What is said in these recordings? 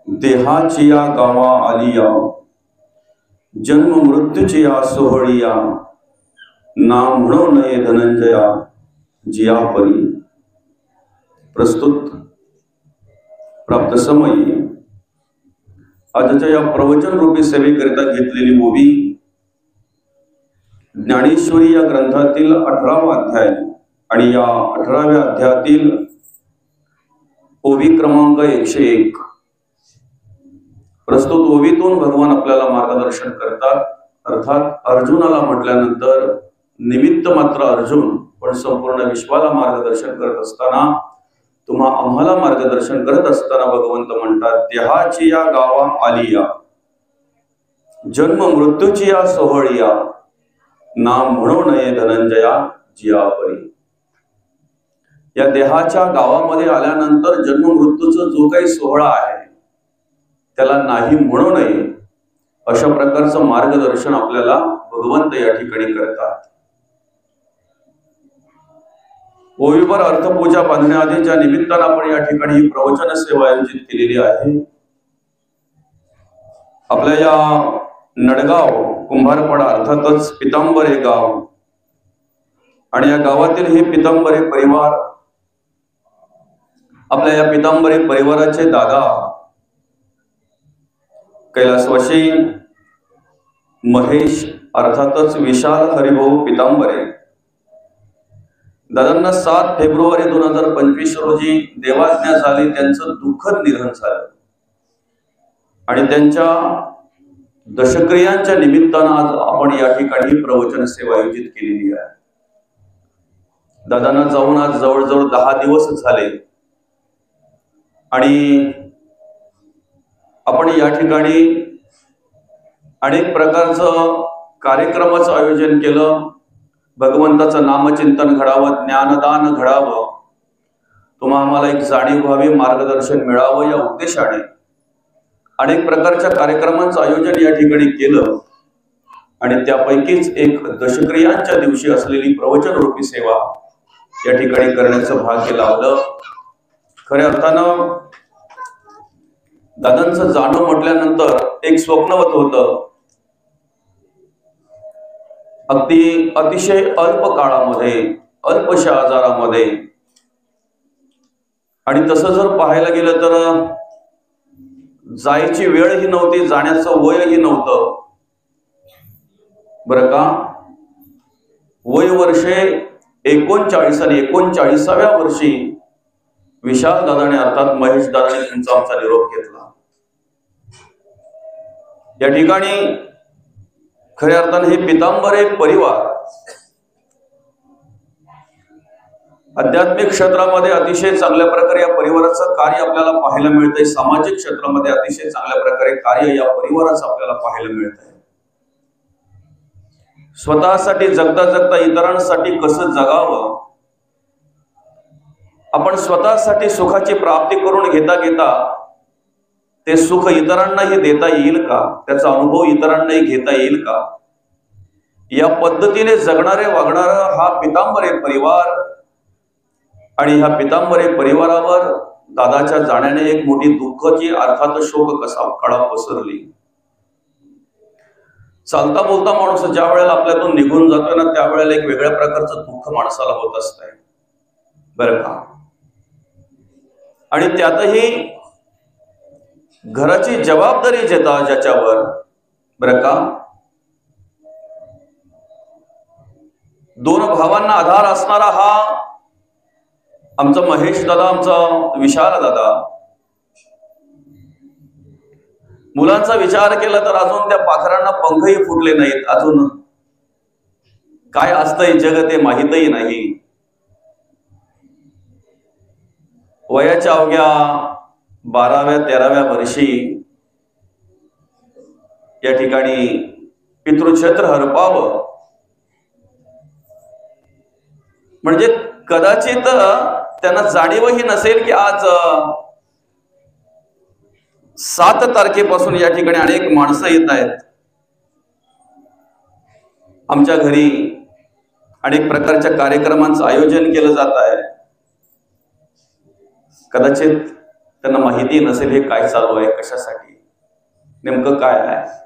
देहाची या गावा आलिया, जन्म मृत्यूची या सोहळिया, ना म्हणो नये धनंजया जिया परी. प्रस्तुत प्राप्त समयी आजच्या या प्रवचन रूपी सेवेकरिता घेतलेली ओवी ज्ञानेश्वरी या ग्रंथातील 18वा अध्याय आणि या 18व्या अध्यायातील ओवी क्रमांक 101. प्रस्तुत ओवीतून भगवान आपल्याला मार्गदर्शन करतात. अर्थात अर्जुनाला म्हटल्यानंतर निमित्त मात्र अर्जुन, पण संपूर्ण विश्वाला मार्गदर्शन करत असताना, आम्हाला मार्गदर्शन करत असताना भगवंत म्हणतात, देहाची या गावा आलिया, जन्म मृत्यूची या सोहळिया, ना म्हणू नये धनंजया जिया परी. या देहाच्या गावामध्ये आल्यानंतर जन्म मृत्यूचा जो काही सोहळा आहे त्याला नाही म्हणू नये, अशा प्रकारचं मार्गदर्शन आपल्याला भगवंत या ठिकाणी करतात. ओवीवर अर्थपूजा बांधण्याआधी ज्या निमित्तानं आपण या ठिकाणी ही प्रवचन सेवा आयोजित केलेली आहे, आपल्या या नडगाव कुंभारपाडा अर्थातच पितांबरे गाव आणि या गावातील हे पितांबरे परिवार, आपल्या या पितांबरे परिवाराचे दादा कैलासवासी महेश अर्थातच विशाल हरिभाऊ पितांबरे, दादांना 7 फेब्रुवारी 2025 रोजी देवाज्ञा झाली. त्यांचं दुःखद निधन झालं आणि त्यांच्या दशक्रियांच्या निमित्तानं आज आपण या ठिकाणी प्रवचन सेवा आयोजित केलेली आहे. दादांना जाऊन आज जवळजवळ 10 दिवस झाले आणि आपण या ठिकाणी अनेक प्रकारचं कार्यक्रमाचं आयोजन केलं. भगवंताचं नामचिंतन घडावं, ज्ञानदान घडावं, आम्हाला एक जाणीव व्हावी, मार्गदर्शन मिळावं या उद्देशाने अनेक प्रकारच्या कार्यक्रमांचं आयोजन या ठिकाणी केलं आणि त्यापैकीच एक दशक्रियांच्या दिवशी असलेली प्रवचन रूपी सेवा या ठिकाणी करण्याचं भाग्य लाभलं. खऱ्या अर्थानं दादांचं जाणं म्हटल्यानंतर एक स्वप्नवत होतं. अगदी अतिशय अल्प काळामध्ये, अल्पशा आजारामध्ये, आणि तसं जर पाहायला गेलं तर जायची वेळही नव्हती, जाण्याचं वयही नव्हतं बरं का. वय वर्षे 39 आणि 39व्या वर्षी विशाल दादाने अर्थात महेश दादाने तुमचा आमचा निरोप घेतला. या ठिकाणी खऱ्या अर्थाने हे पितांबरे परिवार आध्यात्मिक क्षेत्रामध्ये अतिशय चांगल्या प्रकारे या परिवाराचं कार्य आपल्याला पाहायला मिळतंय. सामाजिक क्षेत्रामध्ये अतिशय चांगल्या प्रकारे कार्य या परिवाराचं आपल्याला पाहायला मिळतंय. स्वतःसाठी जगता जगता इतरांसाठी कसं जगावं, आपण स्वतःसाठी सुखाची प्राप्ती करून घेता घेता ते सुख इतरांनाही देता येईल का, त्याचा अनुभव इतरांनाही घेता येईल का, या पद्धतीने जगणारे वागणारा हा पितांबरे परिवार. आणि ह्या पितांबरे परिवारावर दादाच्या जाण्याने एक मोठी दुःखाची अर्थात शोक कसा कळा पसरली. चालता बोलता माणूस ज्या वेळेला आपल्यातून निघून जातोय ना, त्यावेळेला एक वेगळ्या प्रकारचं दुःख माणसाला होत असतंय बरं का. आणि त्यातही घराची जबाबदारी ज्याच्यावर बरं का, 2 भावांना आधार असणारा हा आमचा महेश दादा, आमचा विशाल दादा. मुलांचा विचार केला तर अजून त्या पाखरांना पंखही फुटले नाहीत. अजून काय असतंय जग ते माहीतही नाही. वयाच्या अवघ्या 12व्या-13व्या वर्षी या ठिकाणी पितृक्षेत्र हरपावं म्हणजे कदाचित त्यांना जाणीवही नसेल की आज 7 तारखेपासून या ठिकाणी अनेक माणसं येत आहेत. आमच्या घरी अनेक प्रकारच्या कार्यक्रमांचं आयोजन केलं जात आहे. कदाचित त्यांना माहिती नसेल हे काय चालू आहे, कशासाठी, नेमकं काय आहे.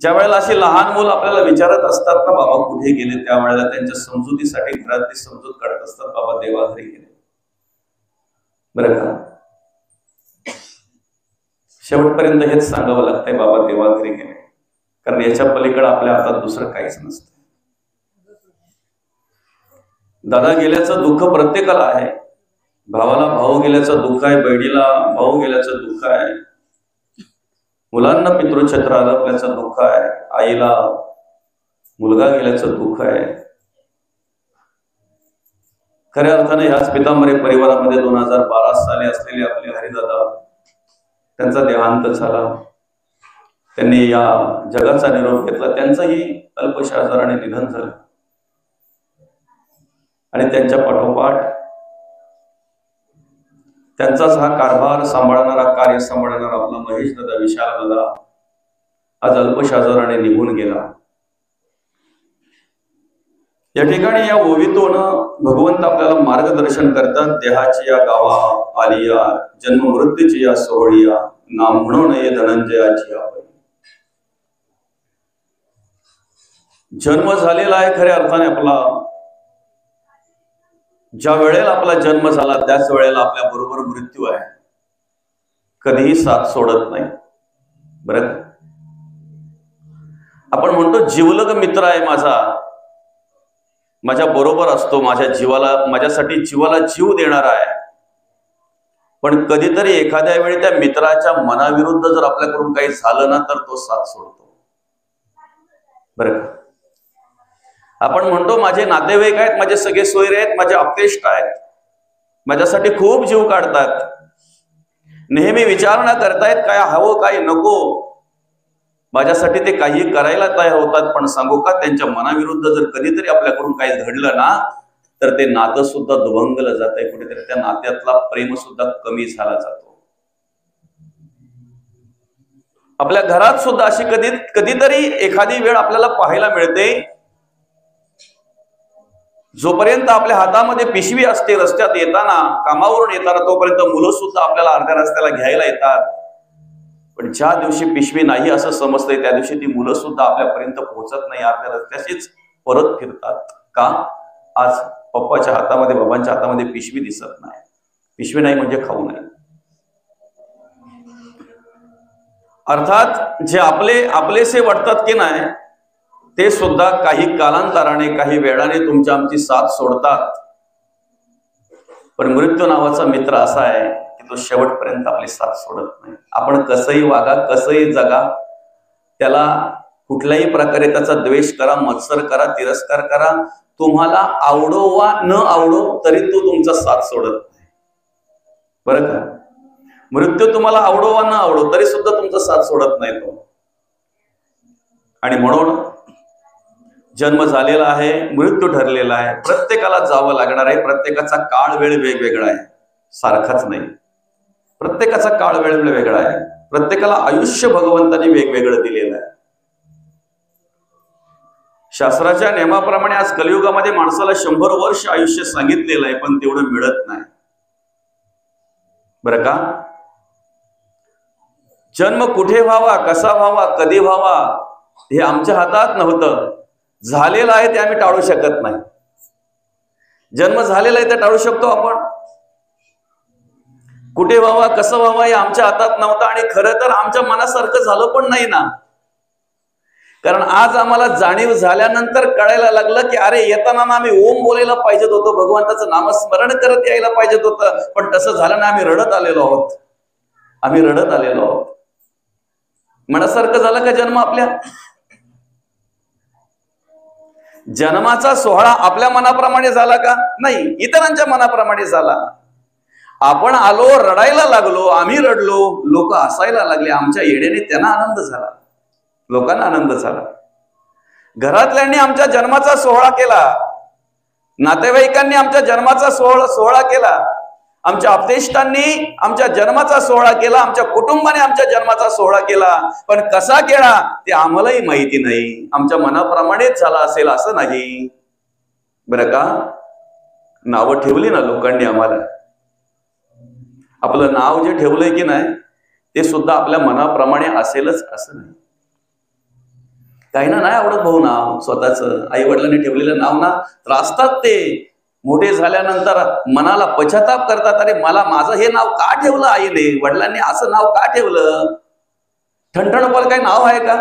ज्या वेळेला अशी लहान मुलं आपल्याला विचारत असतात ना बाबा कुठे गेले, त्यावेळेला त्यांच्या समजुतीसाठी घरातली समजूत काढत असतात, बाबा देवाघरी गेले. बरं का, शेवटपर्यंत हेच सांगावं लागतंय, बाबा देवाघरी गेले, कारण याच्या पलीकडे आपल्या हातात दुसरं काहीच नसतं. दादा गेल्याचं दुःख प्रत्येकाला आहे. भावाला भाऊ गेल्याचं दुःख आहे, बहिणीला भाऊ गेल्याचं दुःख आहे, मुलांना पितृछत्र हरपल्याचं दुःख आहे, आईला मुलगा गेल्याचं दुःख आहे. खऱ्या अर्थाने ह्याच पितांबरी परिवारामध्ये 2012 साली असलेले आपले हरिदादा, त्यांचा देहांत झाला. त्यांनी या जगाचा निरोप घेतला. त्यांचंही अल्पशा आजाराने निधन झालं. आणि त्यांच्या पाठोपाठ त्यांचाच हा कारभार सांभाळणारा, कार्य सांभाळणारा आपला महेश दादा, विशाल दादा आज अल्पशा आजाराने निघून गेला. या ठिकाणी या ओवीतून भगवंत आपल्याला मार्गदर्शन करतात. देहाची या गावा आलिया, जन्म मृत्यूची या सोहळिया, नाम म्हणून ये धनंजयाची या. जन्म झालेला आहे खऱ्या अर्थाने आपला. ज्या वेळेला आपला जन्म झाला त्याच वेळेला आपल्या बरोबर मृत्यू आहे. कधीही साथ सोडत नाही. बरं, आपण म्हणतो जिवलग मित्र आहे माझा, माझ्या बरोबर असतो, माझ्या जीवाला, माझ्यासाठी जीवाला जीव देणारा आहे. पण कधीतरी एखाद्या वेळी त्या मित्राच्या मनाविरुद्ध जर आपल्याकडून काही झालं ना तर तो साथ सोडतो. बरं का, आपण म्हणतो माझे नातेवाईक आहेत, माझे सगळे सोयरे आहेत, माझे अपेष्ट आहेत, माझ्यासाठी खूप जीव काढतात, नेहमी विचारणा करतायत काय हवं काय नको, माझ्यासाठी ते काही करायला तयार होतात. पण सांगू का, त्यांच्या मनाविरुद्ध जर कधीतरी आपल्याकडून काही घडलं ना तर ते नातं सुद्धा दुभंगलं जात आहे. कुठेतरी त्या नात्यातला प्रेम सुद्धा कमी झाला जातो. आपल्या घरात सुद्धा अशी कधीतरी एखादी वेळ आपल्याला पाहायला मिळते, जोपर्यंत आपल्या हातामध्ये पिशवी असते, रस्त्यात येताना, कामावरून येताना, तोपर्यंत मुलं सुद्धा आपल्याला अर्ध्या रस्त्याला घ्यायला येतात. पण ज्या दिवशी पिशवी नाही असं समजतंय त्या दिवशी ती मुलं सुद्धा आपल्यापर्यंत पोहोचत नाही, अर्ध्या रस्त्याशीच परत फिरतात. का? आज पप्पाच्या हातामध्ये, बाबांच्या हातामध्ये पिशवी दिसत नाही. पिशवी नाही म्हणजे खाऊ नाही. अर्थात जे आपलेसे वाटतात की नाही ते सुद्धा काही कालांतराने, काही वेळाने तुमच्या आमची साथ सोडतात. पण मृत्यू नावाचा मित्र असा आहे की तो शेवटपर्यंत आपली साथ सोडत नाही. आपण कसंही वागा, कसंही जगा, त्याला कुठल्याही प्रकारे त्याचा द्वेष करा, मत्सर करा, तिरस्कार करा, तुम्हाला आवडो वा न आवडो तरी तो तुमचा साथ सोडत नाही. बरं का, मृत्यू तुम्हाला आवडो वा न आवडो तरी सुद्धा तुमचा साथ सोडत नाही तो. आणि म्हणून जन्म झालेला आहे, मृत्यू ठरलेला आहे, प्रत्येकाला जावं लागणार आहे. प्रत्येकाचा काळ वेळ वेगवेगळा आहे, सारखाच नाही. प्रत्येकाचा काळ वेळ वेगळा आहे. प्रत्येकाला आयुष्य भगवंताने वेगवेगळं दिलेलं आहे. शास्त्राच्या नियमाप्रमाणे आज कलियुगामध्ये माणसाला 100 वर्ष आयुष्य सांगितलेलं आहे, पण तेवढं मिळत नाही. बरं का, जन्म कुठे व्हावा, कसा व्हावा, कधी व्हावा हे आमच्या हातात नव्हतं. झालेला आहे ते आम्ही टाळू शकत नाही. जन्म झालेला आहे ते टाळू शकतो आपण. कुठे व्हावा, कसं व्हावा हे आमच्या हातात नव्हतं. आणि खरं तर आमच्या मनासारखं झालं पण नाही ना. कारण आज आम्हाला जाणीव झाल्यानंतर कळायला लागलं की अरे येताना ना आम्ही ओम बोलायला पाहिजेत होतं, भगवंताचं नामस्मरण करत यायला पाहिजेत होतं, पण तसं झालं ना. आम्ही रडत आलेलो आहोत. आम्ही रडत आलेलो आहोत. मनासारखं झालं का जन्म आपल्या? जन्माचा सोहळा आपल्या मनाप्रमाणे झाला का? नाही, इतरांच्या मनाप्रमाणे झाला. आपण आलो, रडायला लागलो, आम्ही रडलो, लोक हसायला लागले. आमच्या येण्याने त्यांना आनंद झाला, लोकांना आनंद झाला. घरातल्यांनी आमच्या जन्माचा सोहळा केला, नातेवाईकांनी आमच्या जन्माचा सोहळा केला, आमच्या अपतेष्टांनी आमच्या जन्माचा सोहळा केला, आमच्या कुटुंबाने आमच्या जन्माचा सोहळा केला. पण कसा केला ते आम्हालाही माहिती नाही. आमच्या मनाप्रमाणेच झाला असेल असं नाही. बरं का, नावं ठेवली ना लोकांनी आम्हाला. आपलं नाव जे ठेवलंय की नाही ते सुद्धा आपल्या मनाप्रमाणे असेलच असं नाही. काही ना नाही आवडत भाऊ नाव स्वतःच, आई वडिलांनी ठेवलेलं नाव ना त्रासतात. ते मोठे झाल्यानंतर मनाला पश्चाताप करतात, अरे मला माझं हे नाव का ठेवलं आईने, वडिलांनी असं नाव का ठेवलं. ठणठणपाल काही नाव आहे का?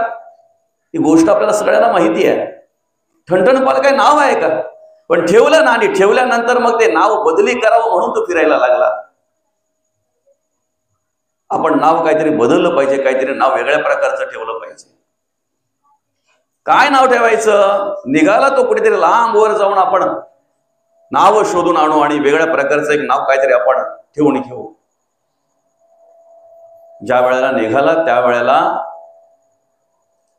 ही गोष्ट आपल्याला सगळ्यांना माहिती आहे. ठणठणपाल काही नाव आहे का? पण ठेवलं ना, आणि ठेवल्यानंतर मग ते नाव बदली करावं म्हणून तो फिरायला लागला. आपण नाव काहीतरी बदललं पाहिजे, काहीतरी नाव वेगळ्या प्रकारचं ठेवलं पाहिजे. काय नाव ठेवायचं? निघाला तो कुठेतरी लांब वर जाऊन आपण नाव शोधून आणू आणि वेगळ्या प्रकारचं एक नाव काहीतरी आपण ठेवून घेऊ. ज्या वेळेला निघाला त्यावेळेला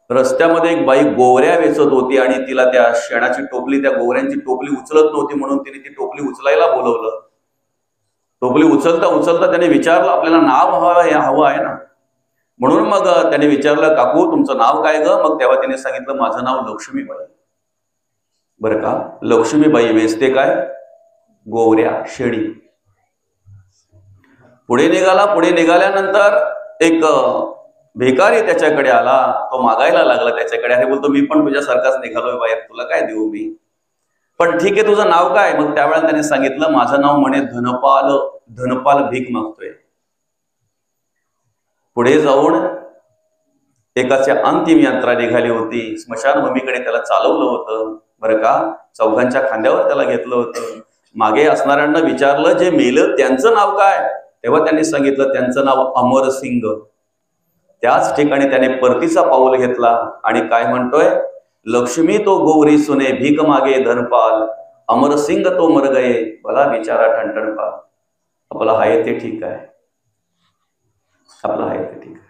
रस्त्यामध्ये एक बाई गोवऱ्या वेचत होती आणि तिला त्या शेणाची टोपली, त्या गोवऱ्यांची टोपली उचलत नव्हती म्हणून तिने ती टोपली उचलायला बोलवलं. टोपली उचलता उचलता त्याने विचारलं, आपल्याला नाव हवं आहे ना. म्हणून मग त्याने विचारलं, काकू तुमचं नाव काय ग? मग तेव्हा त्याने सांगितलं, माझं नाव लक्ष्मीबाई. बरं का, लक्ष्मीबाई वेचते काय? गोवऱ्या, शेणी. पुढे निघाला. पुढे निघाल्यानंतर एक भिकारी त्याच्याकडे आला. तो मागायला लागला त्याच्याकडे. अरे बोलतो, मी पण तुझ्यासारखाच निघालोय बाहेर, तुला काय देऊ मी, पण ठीक आहे तुझं नाव काय? मग त्यावेळेला त्याने सांगितलं, माझं नाव म्हणे धनपाल. धनपाल भीक मागतोय. पुढे जाऊन एकाची अंतिम यात्रा निघाली होती. स्मशानभूमीकडे त्याला चालवलं होतं. बरं का, चौघांच्या खांद्यावर त्याला घेतलं होतं. मागे असणाऱ्यांना विचारलं, जे मेलं त्यांचं नाव काय? तेव्हा त्यांनी सांगितलं, त्यांचं नाव अमरसिंग. त्याच ठिकाणी त्याने परतीचा पाऊल घेतला आणि काय म्हणतोय, लक्ष्मी तो गोवरी सुने, भीक मागे धनपाल, अमरसिंग तो मर गए. बघा बिचारा ठणठणपाल. आपला आहे ते ठीक आहे, आपलं आहे ते ठीक आहे.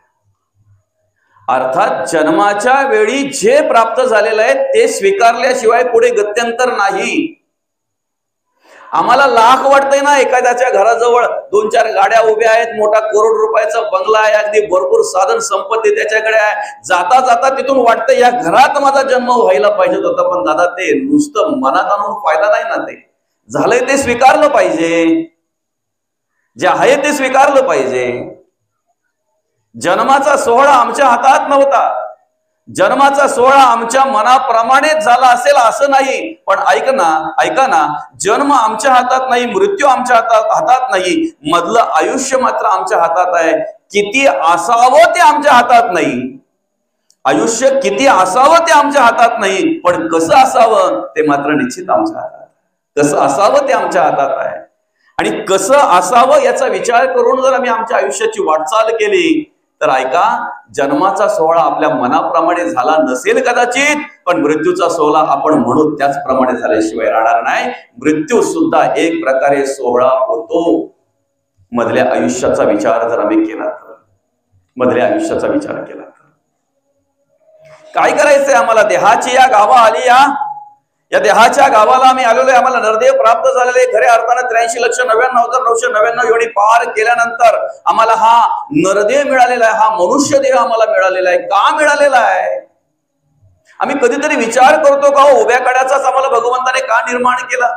अर्थात जन्माच्या वेळी जे प्राप्त झालेलं आहे ते स्वीकारल्याशिवाय पुढे गत्यंतर नाही. आम्हाला लाख वाटतंय ना, एखाद्याच्या घराजवळ 2-4 गाड्या उभ्या आहेत, मोठा करोड रुपयाचा बंगला आहे, अगदी भरपूर साधन संपत्ती त्याच्याकडे आहे. जाता जाता तिथून वाटतं या घरात माझा जन्म व्हायला पाहिजे होता. पण दादा, ते नुसतं मनात आणून फायदा नाही ना. ते झालंय ते स्वीकारलं पाहिजे, जे आहे ते स्वीकारलं पाहिजे. जन्माचा सोहळा आमच्या हातात नव्हता. जन्माचा सोहळा आमच्या मनाप्रमाणेच झाला असेल असं नाही. पण ऐका ना, जन्म आमच्या हातात नाही, मृत्यू आमच्या हातात नाही, मधलं आयुष्य मात्र आमच्या हातात आहे. किती असावं ते आमच्या हातात नाही. आयुष्य किती असावं ते आमच्या हातात नाही, पण कसं असावं ते मात्र निश्चित आमच्या हातात. कसं असावं ते आमच्या हातात आहे. आणि कसं असावं याचा विचार करून जर आम्ही आमच्या आयुष्याची वाटचाल केली तर ऐका, जन्माचा सोहळा आपल्या मनाप्रमाणे झाला नसेल कदाचित, पण मृत्यूचा सोहळा आपण म्हणू त्याचप्रमाणे झाल्याशिवाय राहणार नाही. मृत्यू सुद्धा एक प्रकारे सोहळा होतो. मधल्या आयुष्याचा विचार जर आम्ही केला तर, मधल्या आयुष्याचा विचार केला तर काय करायचंय आम्हाला? देहाची या गावा आली, या देहाच्या गावाला आम्ही आलेलो आहे. आम्हाला नरदेह प्राप्त झालेले खऱ्या अर्थाने 83,99,999 एवढी पार केल्यानंतर आम्हाला हा नरदेह मिळालेला आहे, हा मनुष्य देह आम्हाला मिळालेला आहे. का मिळालेला आहे? आम्ही कधीतरी विचार करतो का उभ्या कड्याचाच आम्हाला भगवंताने का निर्माण केला?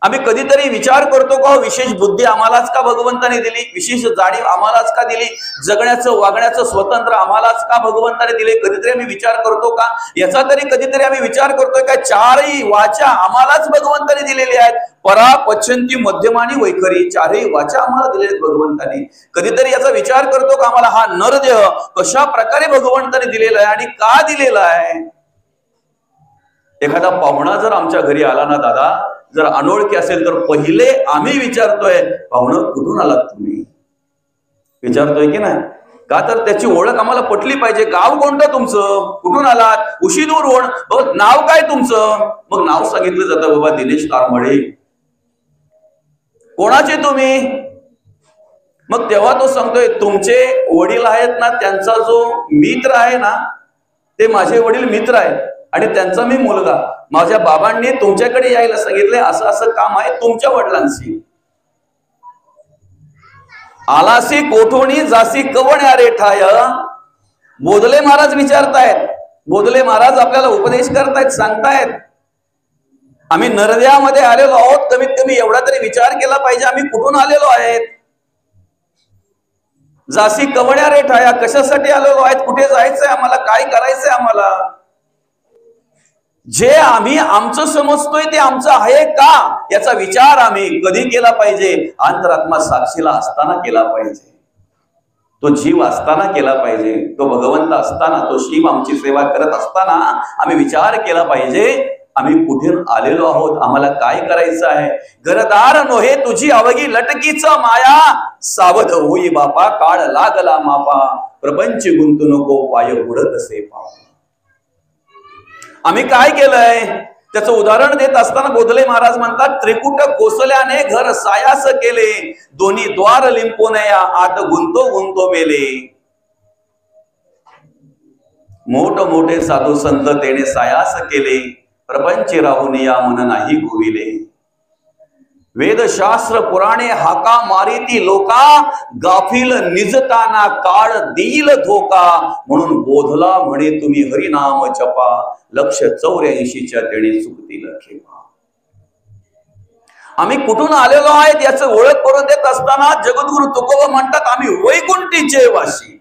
आम्ही कधीतरी विचार करतो का विशेष बुद्धी आम्हालाच का भगवंताने दिली? विशेष जाणीव आम्हालाच का दिली? जगण्याचं वागण्याचं स्वतंत्र आम्हालाच का भगवंताने दिले? कधीतरी आम्ही विचार करतो का? याचा तरी कधीतरी आम्ही विचार करतोय का चारही वाचा आम्हालाच भगवंताने दिलेली आहेत? परा, पश्चंती, मध्यमानी, वैखरी, चारही वाचा आम्हाला दिलेल्या आहेत भगवंताने. कधीतरी याचा विचार करतो का आम्हाला हा नरदेह कशा प्रकारे भगवंताने दिलेला आहे आणि का दिलेला आहे? एखादा पाहुणा जर आमच्या घरी आला ना दादा, जर अनोळखी असेल तर पहिले आम्ही विचारतोय, पाहुणं कुठून आलात तुम्ही? विचारतोय की नाही? का तर त्याची ओळख आम्हाला पटली पाहिजे. गाव कोणतं तुमचं? कुठून आलात? उशीदूरहून. नाव काय तुमचं? मग नाव सांगितलं जातं, बाबा दिनेश तारमळे. कोणाचे तुम्ही? मग तेव्हा तो सांगतोय, तुमचे वडील आहेत ना, त्यांचा जो मित्र आहे ना, ते माझे वडील मित्र आहेत आणि त्यांचा मी मुलगा. माझ्या बाबांनी तुमच्याकडे यायला सांगितले, असं असं काम आहे तुमच्या वडिलांशी. आलासी कोठोणी जासी कवण्या रे ठाय. बोधले महाराज विचारतायत, बोधले महाराज आपल्याला उपदेश करतायत, सांगतायत, आम्ही नरदेहामध्ये आलेलो आहोत. कमीत कमी एवढा तरी विचार केला पाहिजे, आम्ही कुठून आलेलो आहेत. जासी कवड्या रे ठाया, कशासाठी आलेलो आहेत, कुठे जायचंय आम्हाला, काय करायचंय आम्हाला? जे आम्ही आमचं समजतोय ते आमचं आहे का याचा विचार आम्ही कधी केला पाहिजे? अंतरात्मा साक्षीला असताना केला पाहिजे, तो जीव असताना केला पाहिजे, तो भगवंत असताना, तो शिव आमची सेवा करत असताना आम्ही विचार केला पाहिजे, आम्ही कुठून आलेलो आहोत, आम्हाला काय करायचं आहे? घरदार नोहे तुझी अवघी लटकीच माया, सावध होई बापा काळ लागला मापा, प्रपंच गुंतू नको पाय उडत असे पाव. आम्ही काय केलंय त्याचं उदाहरण देत असताना गोदले महाराज म्हणतात, त्रिकुट कोसल्याने घर सायास केले, दोन्ही द्वार लिंपोनया आत गुंतो गुंतो मेले. मोठ मोठे साधू संत तेने सायास केले, प्रपंच राहून या मन नाही गोविले. वेदशास्त्र पुराणे हाका मारिती लोका, गाफील निजताना काळ देईल धोका. म्हणून बोधला म्हणे तुम्ही हरिनाम जपा, लक्ष 84च्या तेणे चुकतील खेपा. आम्ही कुठून आलेलो आहेत याचं ओळख करून देत असताना जगद्गुरु तुकोबा म्हणतात, आम्ही वैकुंठीचे वासी.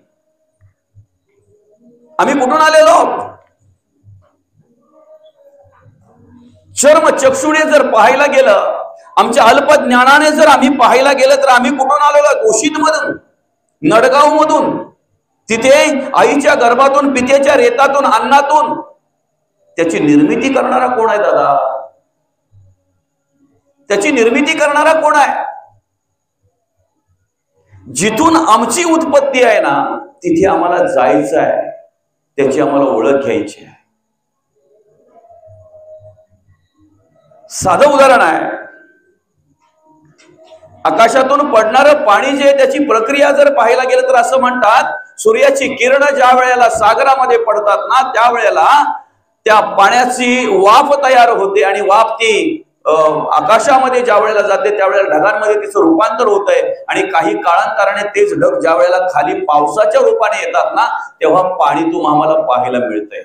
आम्ही कुठून आलेलो? चर्म चक्षुने जर पाहायला गेलं, आमच्या अल्प ज्ञानाने जर आम्ही पाहायला गेलं, तर आम्ही कुठून आलेलो? ओशीत मधून, नडगाव मधून. तिथे आईच्या गर्भातून, पितेच्या रेतातून, अन्नातून. त्याची निर्मिती करणारा कोण आहे दादा? त्याची निर्मिती करणारा कोण आहे? जिथून आमची उत्पत्ती आहे ना, तिथे आम्हाला जायचं आहे, त्याची आम्हाला ओळख घ्यायची आहे. साधं उदाहरण आहे, आकाशातून पडणारं पाणी जे त्याची प्रक्रिया जर पाहायला गेलं तर असं म्हणतात, सूर्याची किरण ज्या वेळेला सागरामध्ये पडतात ना, त्यावेळेला त्या पाण्याची वाफ तयार होते आणि वाफ ती आकाशामध्ये ज्या वेळेला जाते त्यावेळेला ढगांमध्ये तिचं रूपांतर होत आहे आणि काही काळांतराने तेच ढग ज्या वेळेला खाली पावसाच्या रूपाने येतात ना, तेव्हा पाणी आम्हाला पाहायला मिळतंय.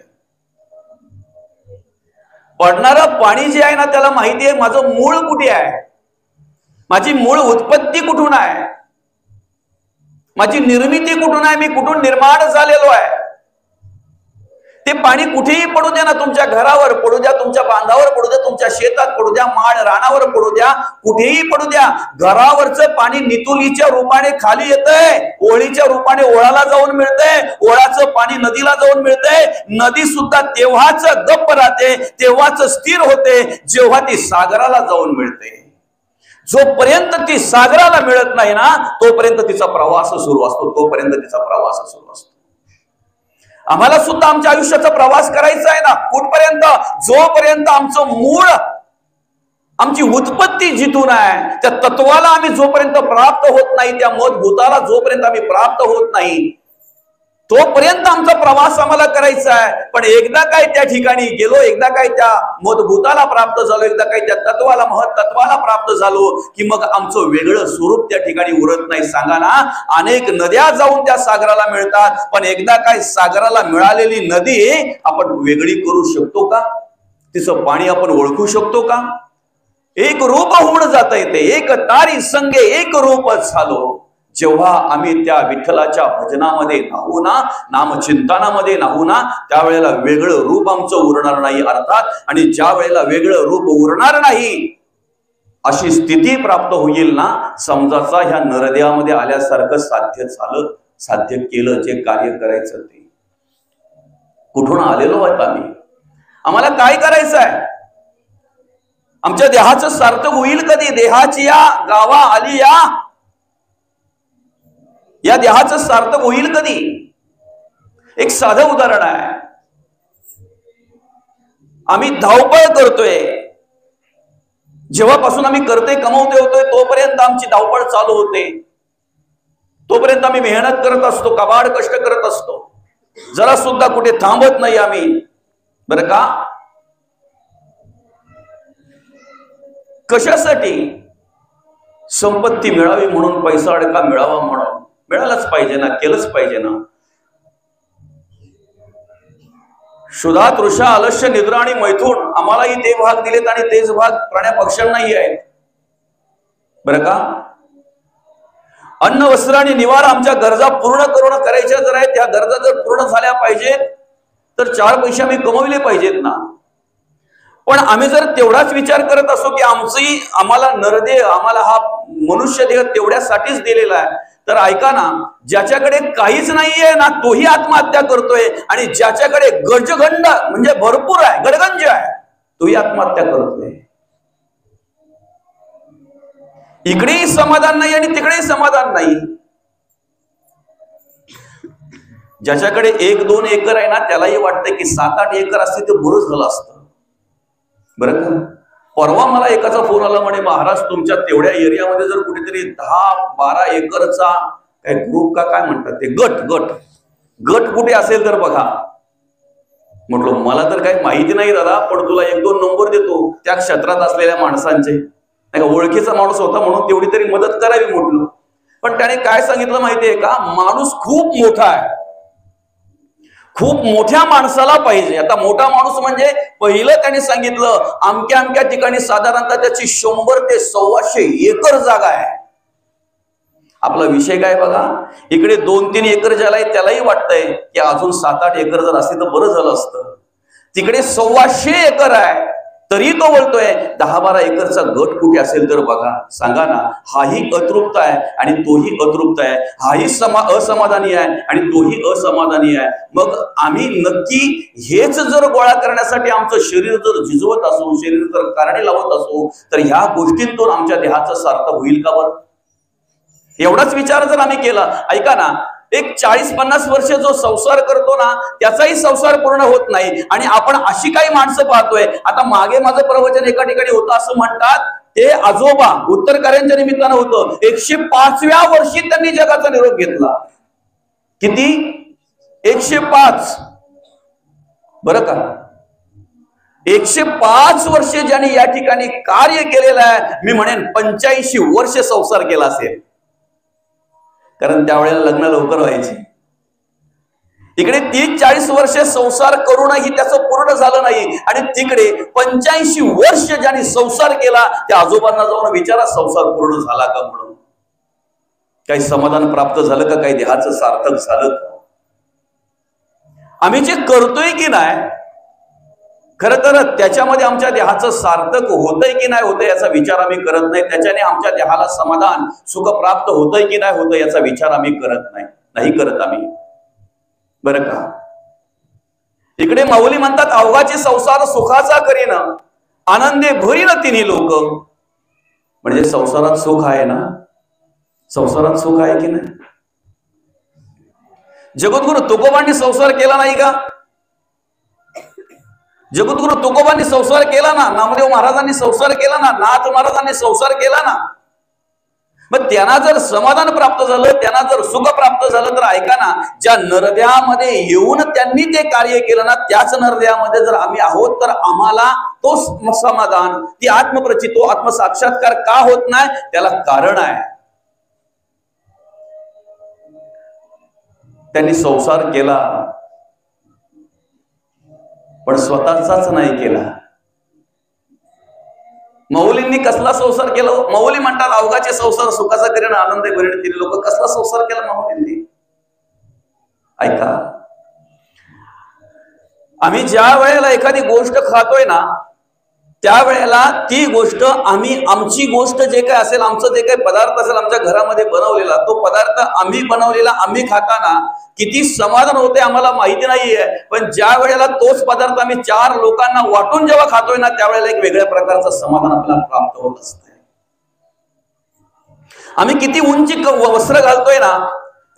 पडणारं पाणी जे आहे ना, त्याला माहिती आहे माझं मूळ कुठे आहे, माझी मूळ उत्पत्ती कुठून आहे, माझी निर्मिती कुठून आहे, मी कुठून निर्माण झालेलो आहे. ते पाणी कुठेही पडू द्या ना, तुमच्या घरावर पडू द्या, तुमच्या बांधावर पडू द्या, तुमच्या शेतात पडू द्या, माळ रानावर पडू द्या, कुठेही पडू द्या, घरावरचं पाणी नितुलीच्या रूपाने खाली येतंय, ओळीच्या रूपाने ओळाला जाऊन मिळतंय, ओळाचं पाणी नदीला जाऊन मिळतंय. नदी सुद्धा तेव्हाच गप्प राहते, तेव्हाच स्थिर होते जेव्हा ती सागराला जाऊन मिळते. जोपर्यंत ती सागराला मिळत नाही ना, तोपर्यंत तिचा प्रवास सुरू असतो, तोपर्यंत तिचा प्रवास सुरू असतो. आम्हाला सुद्धा आमच्या आयुष्याचा प्रवास करायचा आहे ना, कुठपर्यंत? जोपर्यंत आमचं मूळ, आमची उत्पत्ती जिथून आहे त्या तत्वाला आम्ही जोपर्यंत प्राप्त होत नाही, त्या मधभूताला जोपर्यंत आम्ही प्राप्त होत नाही, तोपर्यंत आमचा प्रवास आम्हाला करायचा आहे. पण एकदा काय त्या ठिकाणी गेलो, एकदा काय त्या मधभूताला प्राप्त झालो, एकदा काय त्या तत्वाला, महत्त्वाला प्राप्त झालो, की मग आमचं वेगळं स्वरूप त्या ठिकाणी उरत नाही. सांगा ना, अनेक नद्या जाऊन त्या सागराला मिळतात, पण एकदा काय सागराला मिळालेली नदी आपण वेगळी करू शकतो का? तिचं पाणी आपण ओळखू शकतो का? एक रूप होऊन जात येते, एक तारी संगे एक रूप झालो. जेव्हा आम्ही त्या विठ्ठलाच्या भजनामध्ये नाहू ना, नामचिंतनामध्ये नाहू ना, त्यावेळेला वेगळं रूप आमचं उरणार नाही अर्थात. आणि ज्या वेळेला वेगळं रूप उरणार नाही अशी स्थिती प्राप्त होईल ना, समजाचा ह्या नरदेवामध्ये आल्यासारखं साध्य झालं, साध्य केलं जे कार्य करायचं ते. कुठून आलेलो आहोत आम्ही? आम्हाला काय करायचं आहे? आमच्या देहाचं सार्थक होईल कधी? देहाची या गावा आली या देहाचं सार्थक होईल कधी? एक साधं उदाहरण आहे. आम्ही धावपळ करतोय, जेव्हापासून आम्ही करते कमवते होतोय तोपर्यंत आमची धावपळ चालू होते, तोपर्यंत आम्ही मेहनत करत असतो, कबाड कष्ट करत असतो, जरा सुद्धा कुठे थांबत नाही आम्ही, बरं का? कशासाठी? संपत्ती मिळावी म्हणून, पैसा अडका मिळावा म्हणून. मिळालंच पाहिजे ना, केलंच पाहिजे ना. क्षुधा, तृषा, आलस्य, निद्रा आणि मैथून आम्हालाही ते भाग दिलेत आणि तेच भाग प्राण्या पक्ष्यांनाही आहेत, बरं का? अन्न वस्त्र आणि निवारा आमच्या गरजा पूर्ण करायच्या जर आहेत, त्या गरजा जर पूर्ण झाल्या पाहिजेत तर 4 पैसे आम्ही कमवले पाहिजेत ना. पण आम्ही जर तेवढाच विचार करत असो की आम्हाला नरदेह, आम्हाला हा मनुष्य देह तेवढ्यासाठीच दिलेला आहे, तर ऐका ना, ज्याच्याकडे काहीच नाहीये ना तोही आत्महत्या करतोय, आणि ज्याच्याकडे गजगंड म्हणजे भरपूर आहे, गडगंज आहे, तोही आत्महत्या करतोय. इकडेही समाधान नाही आणि तिकडेही समाधान नाही. ज्याच्याकडे 1-2 एकर आहे ना त्यालाही वाटतंय की 7-8 एकर असते ते बरं झालं असतं. बरं का, परवा मला एकाचा फोन आला, म्हणे महाराज तुमच्या तेवढ्या एरियामध्ये जर कुठेतरी 10-12 एकरचा काय ग्रुप का काय म्हणतात ते गट कुठे असेल तर बघा. म्हटलं मला तर काही माहिती नाही दादा, पण तुला 1-2 नंबर देतो त्या क्षेत्रात असलेल्या माणसांचे, नाही का, ओळखीचा माणूस होता म्हणून तेवढी तरी मदत करावी म्हटलं. पण त्याने काय सांगितलं माहितीये का, माणूस खूप मोठा आहे, खूप मोठ्या माणसाला पाहिजे. आता मोठा माणूस म्हणजे पहिलं त्याने सांगितलं अमक्या ठिकाणी साधारणतः त्याची 100 ते 125 एकर जागा आहे. आपला विषय काय बघा, इकडे 2-3 एकर ज्याला आहे त्यालाही वाटतंय की अजून 7-8 एकर जर असते तर बरं झालं असतं. तिकडे 125 एकर आहे तरी तो बोलतोय 10-12 एकरचा गट कुठे असेल तर बघा. सांगा ना, हाही अतृप्त आहे आणि तोही अतृप्त आहे, हाही असमाधानी आहे आणि तोही असमाधानी आहे. मग आम्ही नक्की हेच जर गोळा करण्यासाठी आमचं शरीर जर झिजवत असू, शरीर जर कारणे लावत असू, तर ह्या गोष्टींतून आमच्या देहाचं सार्थ होईल का बरं? एवढाच विचार जर आम्ही केला, ऐका ना, एक 40-50 वर्ष जो संसार करतो ना त्याचाही संसार पूर्ण होत नाही. आणि आपण अशी काही माणसं पाहतोय. आता मागे माझं प्रवचन एका ठिकाणी होतं, असं म्हणतात ते आजोबा उत्तरकार्यांच्या निमित्तानं होतं, 105व्या वर्षी त्यांनी जगाचा निरोप घेतला. किती? 105. बरं का, 105 वर्ष ज्यांनी या ठिकाणी कार्य केलेलं आहे, मी म्हणेन 85 वर्ष संसार केला असेल, कारण त्यावेळेला लग्न लवकर व्हायचे. इकडे 30-40 वर्ष संसार करूनही त्याचं पूर्ण झालं नाही, आणि तिकडे 85 वर्ष ज्यांनी संसार केला त्या आजोबांना जाऊन विचारा संसार पूर्ण झाला का म्हणून, काही समाधान प्राप्त झालं का, काही देहाचं सार्थक झालं का? आम्ही जे करतोय की नाही, खरं तर त्याच्यामध्ये आमच्या देहाचं सार्थक होतंय की नाही होतंय याचा विचार आम्ही करत नाही. त्याच्याने आमच्या देहाला समाधान सुख प्राप्त होतंय की नाही होतंय याचा विचार आम्ही नाही करत आम्ही. बरं का, इकडे माऊली म्हणतात अवघाची संसार सुखाचा करीन, आनंदे भरीन तिन्ही लोक. म्हणजे संसारात सुख आहे ना, संसारात सुख आहे की नाही? जगद्गुरु तुकोबांनी संसार केला नाही का? जगद्गुरु तुकोबांनी संसार केला ना, नामदेव महाराजांनी संसार केला ना, नाथ महाराजांनी संसार केला ना. मग त्यांना जर समाधान प्राप्त झालं, त्यांना जर सुख प्राप्त झालं, तर ऐका ना, ज्या नरदेहामध्ये येऊन त्यांनी ते कार्य केलं ना, त्याच नरदेहामध्ये जर आम्ही आहोत तर आम्हाला तो समाधान, ती आत्मप्रचित, तो आत्मसाक्षात्कार का होत नाही, त्याला कारण आहे. त्यांनी संसार केला पण स्वतःचाच नाही केला. माऊलींनी कसला संसार केला? माऊली म्हणतात अवघाचे संसार सुखाचा करीन, आनंद भरीन तिन्ही लोक. कसला संसार केला माऊलींनी? ऐका, आम्ही ज्या वेळेला एखादी गोष्ट खातोय ना, त्यावेळेला ती गोष्ट आमची गोष्ट जे काय असेल, आमचं जे काही पदार्थ असेल आमच्या घरामध्ये बनवलेला, तो पदार्थ आम्ही बनवलेला आम्ही खाताना किती समाधान होते आम्हाला माहिती नाहीये. पण ज्या वेळेला तोच पदार्थ आम्ही 4 लोकांना वाटून जेव्हा खातोय ना, त्यावेळेला एक वेगळ्या प्रकारचं समाधान आपल्याला प्राप्त होत असतंय. आम्ही किती उंची वस्त्र घालतोय ना,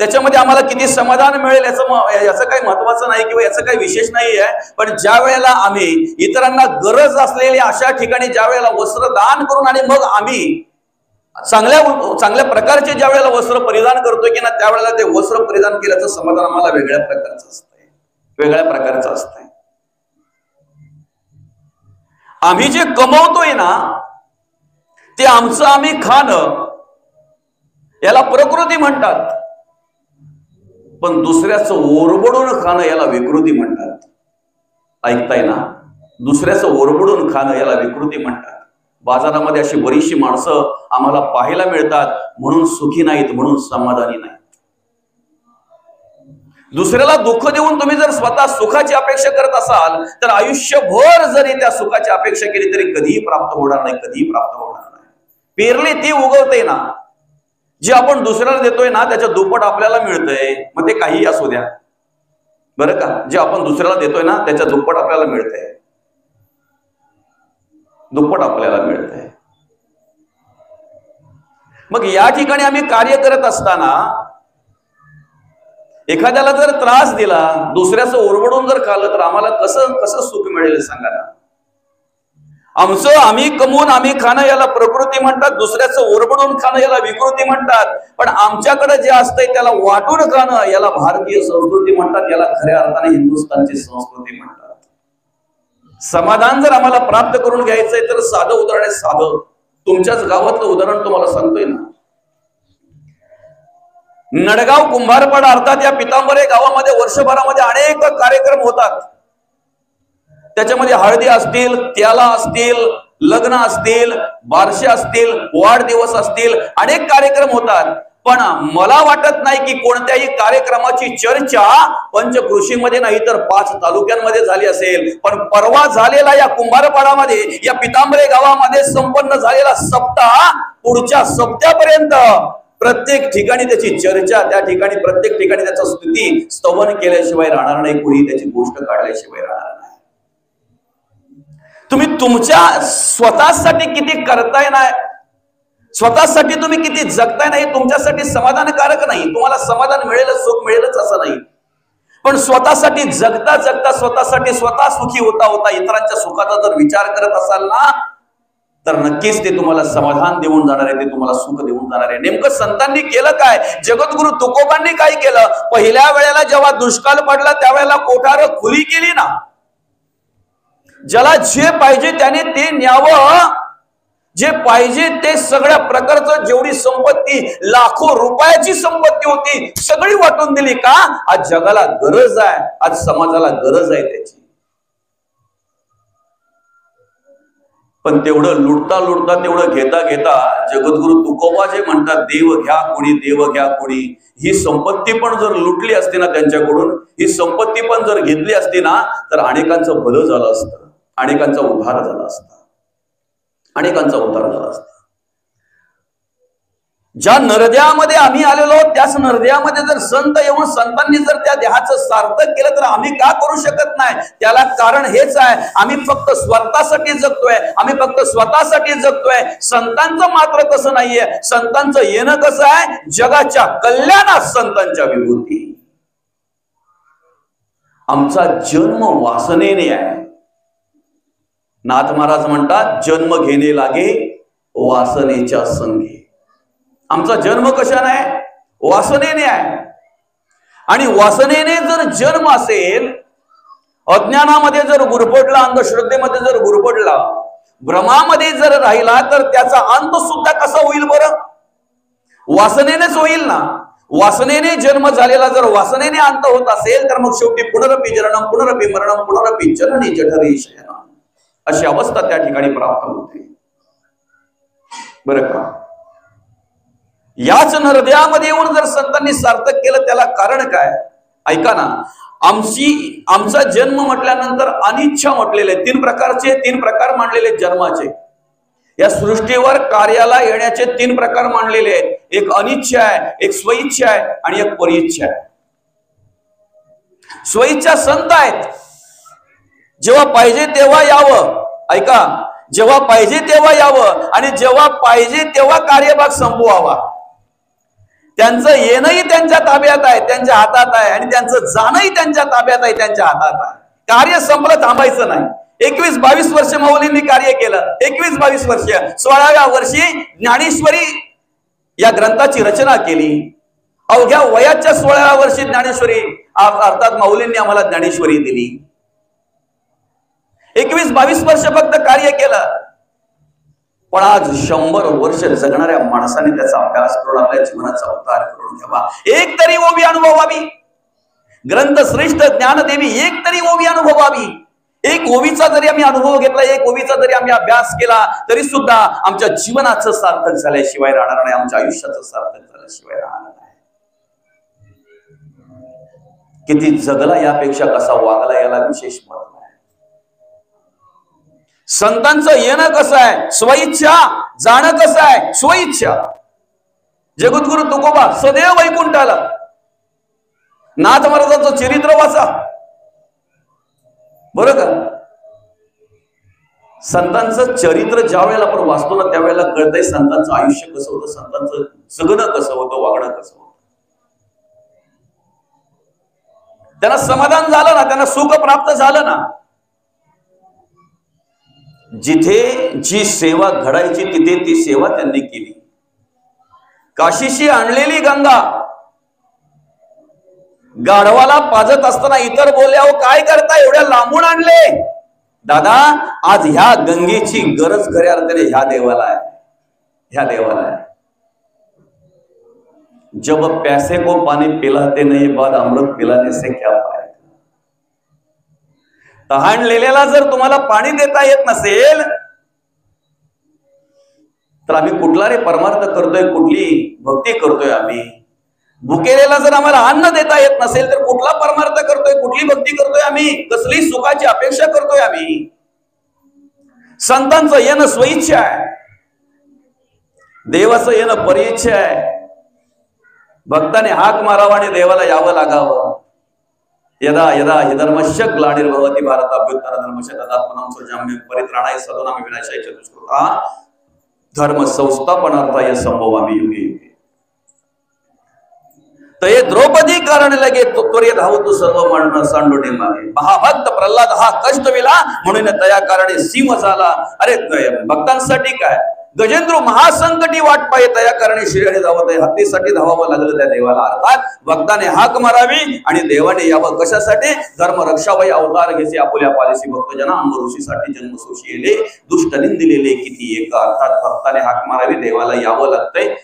त्याच्यामध्ये आम्हाला किती समाधान मिळेल याचं काही महत्वाचं नाही किंवा याचं काही विशेष नाही आहे. पण ज्या वेळेला आम्ही इतरांना गरज असलेल्या अशा ठिकाणी ज्या वेळेला वस्त्र दान करून आणि मग आम्ही चांगल्या प्रकारचे ज्या वेळेला वस्त्र परिधान करतोय की ना, त्यावेळेला ते वस्त्र परिधान केल्याचं समाधान आम्हाला वेगळ्या प्रकारचं असतंय, वेगळ्या प्रकारचं असतंय. आम्ही जे कमवतोय ना ते आमचं आम्ही खाणं, याला प्रकृती म्हणतात. पण दुसऱ्याचं ओरबडून खाणं याला विकृती म्हणतात. ऐकताय ना, दुसऱ्याचं ओरबडून खाणं याला विकृती म्हणतात. बाजारामध्ये अशी बरीचशी माणसं आम्हाला पाहायला मिळतात, म्हणून सुखी नाहीत, म्हणून समाधानी नाहीत. दुसऱ्याला दुःख देऊन तुम्ही जर स्वतः सुखाची अपेक्षा करत असाल तर आयुष्यभर जरी त्या सुखाची अपेक्षा केली तरी कधीही प्राप्त होणार नाही, कधीही प्राप्त होणार नाही. पेरली ती उगवते ना. जे आपण दुसऱ्याला देतोय ना त्याच्या दुप्पट आपल्याला मिळतंय, मग ते काहीही असू द्या बरं का. जे आपण दुसऱ्याला देतोय ना त्याच्या दुप्पट आपल्याला मिळतंय, दुप्पट आपल्याला मिळतंय. मग या ठिकाणी आम्ही कार्य करत असताना एखाद्याला जर त्रास दिला, दुसऱ्याचं ओरबडून जर खाल्लं तर आम्हाला कसं कसं सुख मिळेल सांगा ना. आमचं आम्ही कमवून आम्ही खाणं याला प्रकृती म्हणतात, दुसऱ्याचं ओरबडून खाणं याला विकृती म्हणतात. पण आमच्याकडे जे असतंय त्याला वाटून खाणं याला भारतीय संस्कृती म्हणतात, याला खऱ्या अर्थाने हिंदुस्थानची संस्कृती म्हणतात. समाधान जर आम्हाला प्राप्त करून घ्यायचंय तर साधं उदाहरण आहे, साधं. तुमच्याच गावातलं उदाहरण तुम्हाला सांगतोय ना. नडगाव कुंभारपाडा अर्थात या पितांबरे गावामध्ये वर्षभरामध्ये अनेक कार्यक्रम होतात. त्याच्यामध्ये हळदी असतील, त्याला असतील, लग्न असतील, बारशे असतील, वाढदिवस असतील, अनेक कार्यक्रम होतात. पण मला वाटत नाही की कोणत्याही कार्यक्रमाची चर्चा पंचकृषीमध्ये नाही तर 5 तालुक्यांमध्ये झाली असेल. पण परवा झालेला या कुंभारपाडामध्ये या पितांबरे गावामध्ये संपन्न झालेला सप्ताह पुढच्या सप्त्यापर्यंत प्रत्येक ठिकाणी त्याची चर्चा, त्या ठिकाणी प्रत्येक ठिकाणी त्याचा स्तुती स्तवन केल्याशिवाय राहणार नाही, कुणी त्याची गोष्ट काढल्याशिवाय राहणार नाही. तुम्ही तुमच्या स्वतःसाठी किती करताय नाही, स्वतःसाठी तुम्ही किती जगताय नाही, तुमच्यासाठी समाधानकारक नाही. तुम्हाला समाधान मिळेल, सुख मिळेलच असं नाही. पण स्वतःसाठी जगता जगता स्वतःसाठी स्वतः सुखी होता होता इतरांच्या सुखाचा जर विचार करत असाल ना तर नक्कीच ते तुम्हाला समाधान देऊन जाणार आहे, ते तुम्हाला सुख देऊन जाणार आहे. नेमकं संतांनी केलं काय? जगद्गुरु तुकोबांनी काय केलं? पहिल्या वेळेला जेव्हा दुष्काळ पडला त्यावेळेला कोठार खुली केली ना. ज्याला जे पाहिजे त्याने ते न्यावं, जे पाहिजे ते सगळ्या प्रकारचं जेवढी संपत्ती लाखो रुपयाची संपत्ती होती सगळी वाटून दिली. का? आज जगाला गरज आहे, आज समाजाला गरज आहे त्याची. पण तेवढं लुटता लुटता, तेवढं घेता घेता जगद्गुरु तुकोबा जे म्हणतात देव घ्या कोणी, देव घ्या कोणी, ही संपत्ती पण जर लुटली असती ना त्यांच्याकडून, ही संपत्ती पण जर घेतली असती ना तर अनेकांचं भलं झालं असतं, अनेकांचा उद्धार झाला असता, अनेकांचा उद्धार झाला असता. ज्या नरद्यामध्ये आम्ही आलेलो त्याच नरद्यामध्ये जर संत येऊन संतांनी जर त्या देहाचं सार्थक केलं तर आम्ही का करू शकत नाही? त्याला कारण हेच आहे, आम्ही फक्त स्वतःसाठी जगतोय, आम्ही फक्त स्वतःसाठी जगतोय. संतांचं मात्र तसं नाहीये. संतांचं येणं कसं आहे? जगाच्या कल्याणात संतांच्या विभूती. आमचा जन्म वासनेने आहे. नाथ महाराज म्हणतात जन्म घेणे लागे वासनेच्या संगे. आमचा जन्म कशाने आहे? वासनेने आहे. आणि वासनेने जर जन्म असेल, अज्ञानामध्ये जर गुरफटला, अंधश्रद्धेमध्ये जर गुरफटला, भ्रमामध्ये जर राहिला तर त्याचा अंत सुद्धा कसा होईल बरं? वासनेनेच होईल ना. वासनेने जन्म झालेला जर वासनेने अंत होत असेल तर मग शेवटी पुनरपि जननम पुनरपि मरणम पुनरपि जननी जठरे शयनम अशी अवस्था त्या ठिकाणी प्राप्त होते. बरं का? याच नरद्यामध्ये येऊन जर संतांनी सार्थक केलं त्याला कारण काय? ऐका ना, आमचा जन्म म्हटल्यानंतर अनिच्छा म्हटलेले 3 प्रकारचे, 3 प्रकार मांडलेले जन्माचे. या सृष्टीवर कार्याला येण्याचे 3 प्रकार मांडलेले आहेत. एक अनिच्छा आहे, एक स्वइच्छा आहे आणि एक परिच्छा आहे. स्वइच्छा संत आहेत, जेव्हा पाहिजे तेव्हा यावं. ऐका, जेव्हा पाहिजे तेव्हा यावं आणि जेव्हा पाहिजे तेव्हा कार्यभाग संपवावा. त्यांचं येणंही त्यांच्या ताब्यात आहे, त्यांच्या हातात आहे, आणि त्यांचं जाणंही त्यांच्या ताब्यात आहे, त्यांच्या हातात आहे. कार्य संपलं, थांबायचं नाही. 21-22 वर्ष माऊलींनी कार्य केलं. 21-22 वर्ष. 16व्या वर्षी ज्ञानेश्वरी या ग्रंथाची रचना केली. अवघ्या वयाच्या 16व्या वर्षी ज्ञानेश्वरी अर्थात माऊलींनी आम्हाला ज्ञानेश्वरी दिली. 21-22 वर्ष फक्त कार्य केलं. पण आज 100 वर्ष जगणाऱ्या माणसाने त्याचा अभ्यास करून आपल्या जीवनाचा अवतार करून घ्यावा. एक तरी ओवी अनुभवावी. ग्रंथ श्रेष्ठ ज्ञानदेवी एक तरी ओवी अनुभवावी. एक ओवीचा जरी आम्ही अनुभव घेतला, एक ओवीचा जरी आम्ही अभ्यास केला, तरी सुद्धा आमच्या जीवनाचं सार्थक झाल्याशिवाय राहणार नाही, आमच्या आयुष्याचं सार्थक झाल्याशिवाय राहणार नाही. किती जगला यापेक्षा कसा वागला याला विशेष महत्व आहे. संतांचं येणं कसं आहे? स्वइच्छा. जाणं कसं आहे? स्वइच्छा. जगद्गुरु तुकोबा सदैव वैकुंठाला. नाथ महाराजांचं चरित्र वाचा, बरं का? संतांचं चरित्र ज्या वेळेला आपण वाचतो ना, त्यावेळेला कळतंय संतांचं आयुष्य कसं होतं, संतांचं जगणं कसं होतं, वागणं कसं होतं. त्यांना समाधान झालं ना, त्यांना सुख प्राप्त झालं ना. जिथे जी सेवा घडायची तिथे ती सेवा त्यांनी केली. काशीशी आणलेली गंगा गाढवाला पाजत असताना इतर बोलले, अहो काय करता, एवढ्या लांबून आणले. दादा, आज ह्या गंगेची गरज खऱ्या अर्थाने ह्या देवाला आहे, ह्या देवाला आहे. जब प्यासे को पानी पिलाते नहीं, बाद अमृत पिलाने से क्या पाएगा. तहानलेल्याला जर तुम्हाला पाणी देता येत नसेल तर आम्ही कुठला रे परमार्थ करतोय, कुठली भक्ती करतोय आम्ही. भुकेलेला जर आम्हाला अन्न देता येत नसेल तर कुठला परमार्थ करतोय, कुठली भक्ती करतोय आम्ही, कसली सुखाची अपेक्षा करतोय आम्ही. संतांचं येणं स्वइच्छा आहे, देवाचं येणं परिइच्छा आहे. भक्ताने हाक मारावा आणि देवाला यावं लागावं. यदा यदा हि धर्मस्य ग्लानिर्भवति भारताभ्युत्थान धर्मस्य तदात्मनं सृजाम्यहं परित्राणाय साधूनां विनाशाय च दुष्कृता धर्म संस्थापनार्थाय संभवामि युगे युगे. तये द्रौपदी कारण लगे त्वरित धावतो सर्व मरण सांडोने मागे. महाभक्त प्रल्हाद हा कष्ट विला म्हणून तया कारणे सीम झाला. अरे भक्तांसाठी काय, गजेंद्र महासंकटी वाट पाये तया कारणे श्रीहरी धावत आहे. हत्तीसाठी धावावं लागलं त्या देवाला. अर्थात भक्ताने हाक मारावी आणि देवाने यावं. कशासाठी? धर्म रक्षावय अवतार घेसे आपुल्या पालिसी भक्तजना अंबऋषीसाठी जन्मसोशी येले दुष्ट निंदिलेले किती एक. अर्थात भक्ताने हाक मारावी, देवाला यावं लागतंय.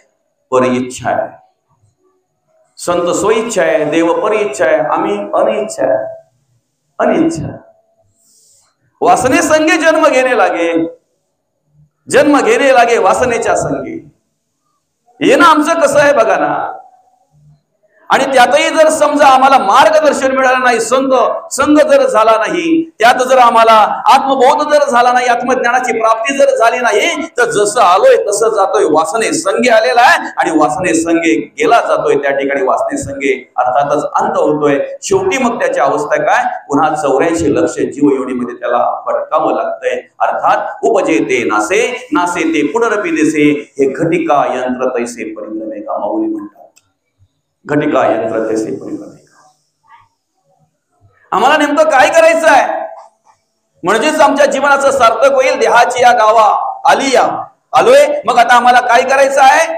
परिइच्छा आहे, संत स्वइच्छा आहे, देव परिइच्छा आहे, आम्ही अनिच्छा आहे. अनिच्छा वासने संगे जन्म घेणे लागे, जन्म घेणे लागे वासनेच्या संगे. येणं आमचं कसं आहे बघा ना. आणि त्यातही जर समजा आम्हाला मार्गदर्शन मिळालं नाही, संग जर झाला नाही, त्यात जर आम्हाला आत्मबोध जर झाला नाही, आत्मज्ञानाची प्राप्ती जर झाली नाही, तर जसं आलोय तसं जातोय. वासने संगे आलेला आहे आणि वासने संगे गेला जातोय. त्या ठिकाणी वासने संगे अर्थातच अंत होतोय. शेवटी मग त्याची अवस्था काय, पुन्हा 84 लक्ष जीवयोनीमध्ये त्याला भटकावं लागतंय. अर्थात उपजेते नासे, नासे ते पुनरपी दिसे, हे घटिका यंत्र तैसे परिणमे का माऊली म्हणतात. घटिका यंत्र तैसे परिणमे का. आम्हाला नेमकं काय करायचं आहे म्हणजेच आमच्या जीवनाचं सार्थक होईल. देहाची या गावा आली या आलोय, मग आता आम्हाला काय करायचं आहे.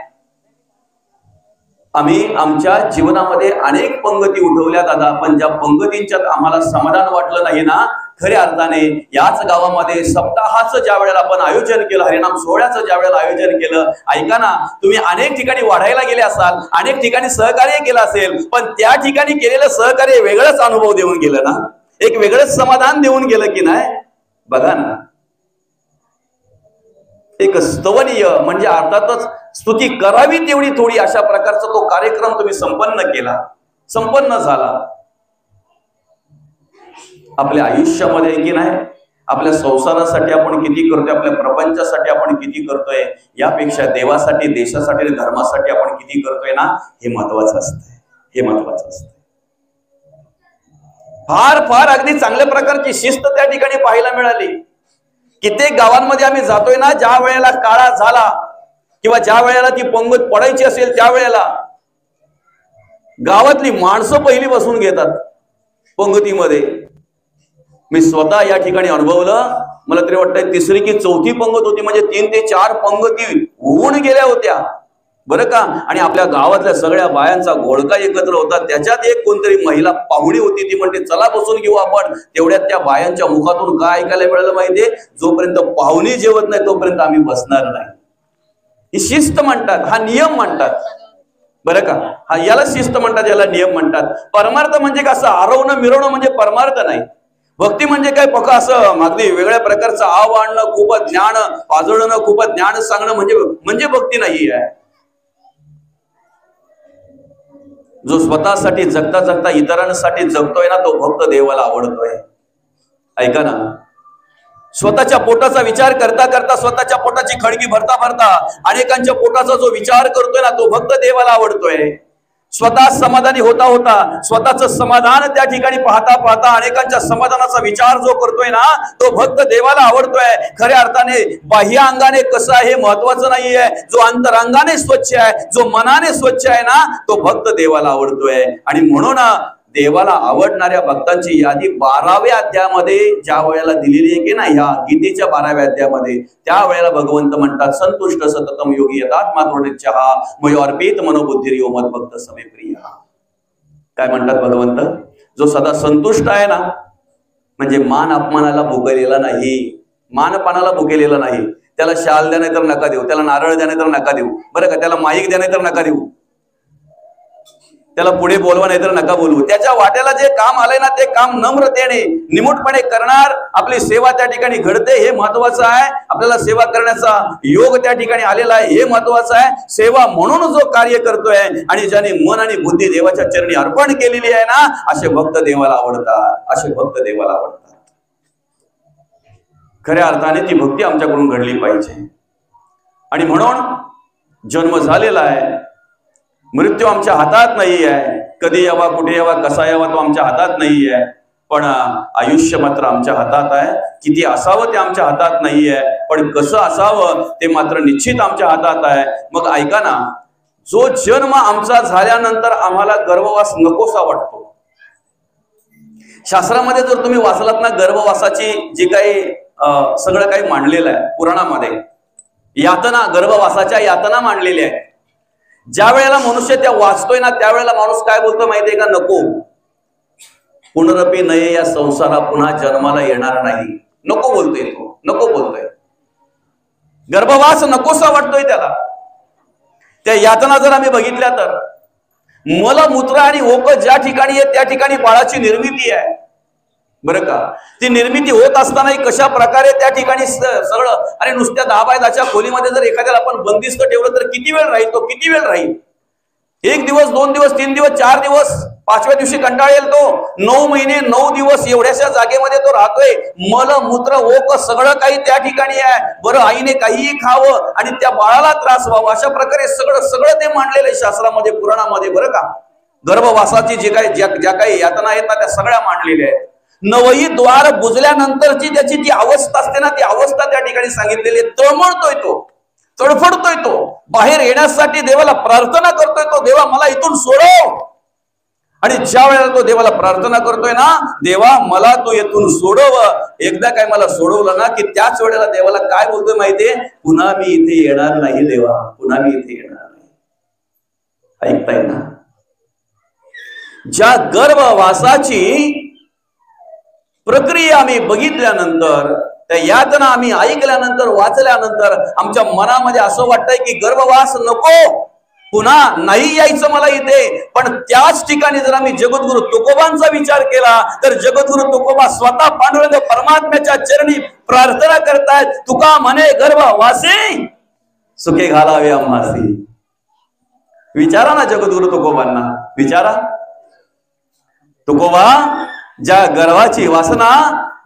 आम्ही आमच्या जीवनामध्ये अनेक पंगती उठवल्या दादा, पण ज्या पंगतींच्यात आम्हाला समाधान वाटलं नाही ना, खऱ्या अर्थाने याच गावामध्ये सप्ताहाचं ज्या वेळेला आपण आयोजन केलं, हरिनाम सोहळ्याचं ज्या वेळेला आयोजन केलं, ऐका ना, तुम्ही अनेक ठिकाणी वाढायला गेले असाल, अनेक ठिकाणी सहकार्य केलं असेल, पण त्या ठिकाणी केलेलं सहकार्य वेगळंच अनुभव देऊन गेलं ना, एक वेगळंच समाधान देऊन गेलं की नाही. बघा ना, एक स्तवनीय म्हणजे अर्थातच स्तुती करावी तेवढी थोडी, अशा प्रकारचा तो कार्यक्रम तुम्ही संपन्न केला, संपन्न झाला. आपल्या आयुष्यामध्ये की नाही, आपल्या संसारासाठी आपण किती करतोय, आपल्या प्रपंचासाठी आपण किती करतोय, यापेक्षा देवासाठी, देशासाठी आणि धर्मासाठी आपण किती करतोय ना, हे महत्वाचं असतंय. हे महत्वाचं असतंय. फार फार अगदी चांगल्या प्रकारची शिस्त त्या ठिकाणी पाहायला मिळाली. कित्येक गावांमध्ये आम्ही जातोय ना, ज्या वेळेला काळा झाला किंवा ज्या वेळेला ती पंगत पडायची असेल, त्या वेळेला गावातली माणसं पहिली बसून घेतात पंगतीमध्ये. मी स्वतः या ठिकाणी अनुभवलं. मला तरी वाटतंय तिसरी की चौथी पंगत होती, म्हणजे 3 ते 4 पंगती होऊन गेल्या होत्या, बरं का. आणि आपल्या गावातल्या सगळ्या बायांचा घोळका एकत्र होता. त्याच्यात एक कोणतरी महिला पाहुणी होती, ती म्हणते चला बसून घेऊ आपण. तेवढ्यात त्या बायांच्या मुखातून काय ऐकायला मिळालं माहितीये, जोपर्यंत पाहुणी जेवत नाही तोपर्यंत आम्ही बसणार नाही. ही शिस्त म्हणतात, हा नियम म्हणतात, बरं का. हा याला शिस्त म्हणतात, याला नियम म्हणतात. परमार्थ म्हणजे कसं, आरवणं मिरवणं म्हणजे परमार्थ नाही. भक्ती म्हणजे काय फक्त असं अगदी वेगळ्या प्रकारचं आव आणणं, खूपच ज्ञान पाजळणं, खूपच ज्ञान सांगणं म्हणजे भक्ती नाही आहे. जो स्वतःसाठी जगता जगता इतरांसाठी जगतोय ना, तो भक्त देवाला आवडतोय. ऐका ना, स्वतःच्या पोटाचा विचार करता करता, स्वतःच्या पोटाची खळगी भरता भरता अनेकांच्या पोटाचा जो विचार करतोय ना, तो भक्त देवाला आवडतोय. स्वतः समाधानी होता होता स्वतःच समाधान त्या ठिकाणी पाहता पाहता अनेकांच्या समाधानाचा विचार जो करतोय ना, तो भक्त देवाला आवडतोय. खऱ्या अर्थाने बाह्य अंगाने कसं आहे हे महत्वाचं नाहीये. जो अंतरंगाने स्वच्छ आहे, जो मनाने स्वच्छ आहे ना, तो भक्त देवाला आवडतोय. आणि म्हणून देवाला आवडणाऱ्या भक्तांची यादी 12व्या अध्यायामध्ये ज्या वेळेला दिलेली आहे की ना, ह्या गीतेच्या 12व्या अध्यायामध्ये, त्या वेळेला भगवंत म्हणतात, संतुष्ट सततम योगी यतात मातृचहा मयोर्पित मनोबुद्धिर्यो मद भक्त समे प्रिय. काय म्हणतात भगवंत? जो सदा संतुष्ट आहे ना, म्हणजे मान अपमानाला भुकेलेला नाही, मानपानाला भुकेलेला नाही. त्याला शाल द्या नाही तर नका देऊ, त्याला नारळ द्या नाही तर नका देऊ, बरं का, त्याला माईक द्या नाही तर नका देऊ, त्याला पुढे बोलवा नाही तर नका बोलवू. त्याच्या वाट्याला जे काम आलंय ना, ते काम नम्रतेने निमूटपणे करणार. आपली सेवा त्या ठिकाणी घडते हे महत्वाचं आहे. आपल्याला सेवा करण्याचा योग त्या ठिकाणी आलेला आहे हे महत्वाचं आहे. सेवा म्हणून जो कार्य करतोय आणि ज्याने मन आणि बुद्धी देवाच्या चरणी अर्पण केलेली आहे ना, असे भक्त देवाला आवडतात, असे भक्त देवाला आवडतात. खऱ्या अर्थाने ती भक्ती आमच्याकडून घडली पाहिजे. आणि म्हणून जन्म झालेला आहे, मृत्यू आमच्या हातात नाही आहे. कधी यावा, कुठे यावा, कसा यावा, तो आमच्या हातात नाही आहे. पण आयुष्य मात्र आमच्या हातात आहे. किती असावं ते आमच्या हातात नाही आहे, पण कसं असावं ते मात्र निश्चित आमच्या हातात आहे. मग ऐका ना, जो जन्म आमचा झाल्यानंतर आम्हाला गर्भवास नकोसा वाटतो. शास्त्रामध्ये जर तुम्ही वाचलात ना, गर्भवासाची जी काही सगळं काही मांडलेलं आहे पुराणामध्ये, यातना, गर्भवासाच्या यातना मांडलेल्या आहेत. ज्या वेळेला मनुष्य त्या वाचतोय ना, त्यावेळेला माणूस काय बोलतो माहितीये का? नको, पुनरपी नये या संसारा, पुन्हा जन्माला येणार नाही. नको बोलतोय तो, नको बोलतोय. गर्भवास नकोसा वाटतोय त्याला. त्या यातना जर आम्ही बघितल्या तर मलमूत्र आणि ओक ज्या ठिकाणी आहे त्या ठिकाणी बाळाची निर्मिती आहे, बरं का. ती निर्मिती होत असताना कशा प्रकारे त्या ठिकाणी सगळं, आणि नुसत्या 10 बाय 10च्या खोलीमध्ये जर एखाद्याला आपण बंदिस्त ठेवलं तर किती वेळ राहील तो, किती वेळ राहील? 1 दिवस, 2 दिवस, 3 दिवस, 4 दिवस, 5व्या दिवशी कंटाळेल तो. 9 महिने 9 दिवस एवढ्याशा जागेमध्ये तो राहतोय. मलमूत्र ओक सगळं काही त्या ठिकाणी आहे. बरं, आईने काहीही खावं आणि त्या बाळाला त्रास व्हावा, अशा प्रकारे सगळं ते मांडलेलं आहे शास्त्रामध्ये, पुराणामध्ये, बरं का. गर्भवासाची जे काही ज्या काही यातना आहेत ना, त्या सगळ्या मांडलेल्या आहेत. 9ही द्वार बुजल्यानंतरची त्याची जी अवस्था असते ना, ती अवस्था त्या ठिकाणी सांगितलेली आहे. तळमळतोय तो, तडफडतोय तो, बाहेर येण्यासाठी देवाला प्रार्थना करतोय तो, देवा मला इथून सोडव. आणि ज्या वेळेला तो देवाला प्रार्थना करतोय ना, देवा मला तू इथून सोडव, एकदा काय मला सोडवलं ना, की त्याच वेळेला देवाला काय बोलतोय माहितीये? पुन्हा मी इथे येणार नाही देवा, पुन्हा मी इथे येणार नाही. ऐकताय ना? ज्या गर्भवासाची प्रक्रिया आम्ही बघितल्यानंतर, त्या यातना आम्ही ऐकल्यानंतर, वाचल्यानंतर आमच्या मनामध्ये असं वाटतंय की गर्भवास नको, पुन्हा नाही यायचं मला इथे. पण त्याच ठिकाणी जर आम्ही जगद्गुरु तुकोबांचा विचार केला तर जगद्गुरु तुकोबा स्वतः पांडुरंग परमात्म्याच्या चरणी प्रार्थना करतायत. तुका म्हणे गर्भवासी सुखे घालावे आम्हासी. विचारा ना जगद्गुरु तुकोबांना, विचारा. तुकोबा, ज्या गर्भाची वासना,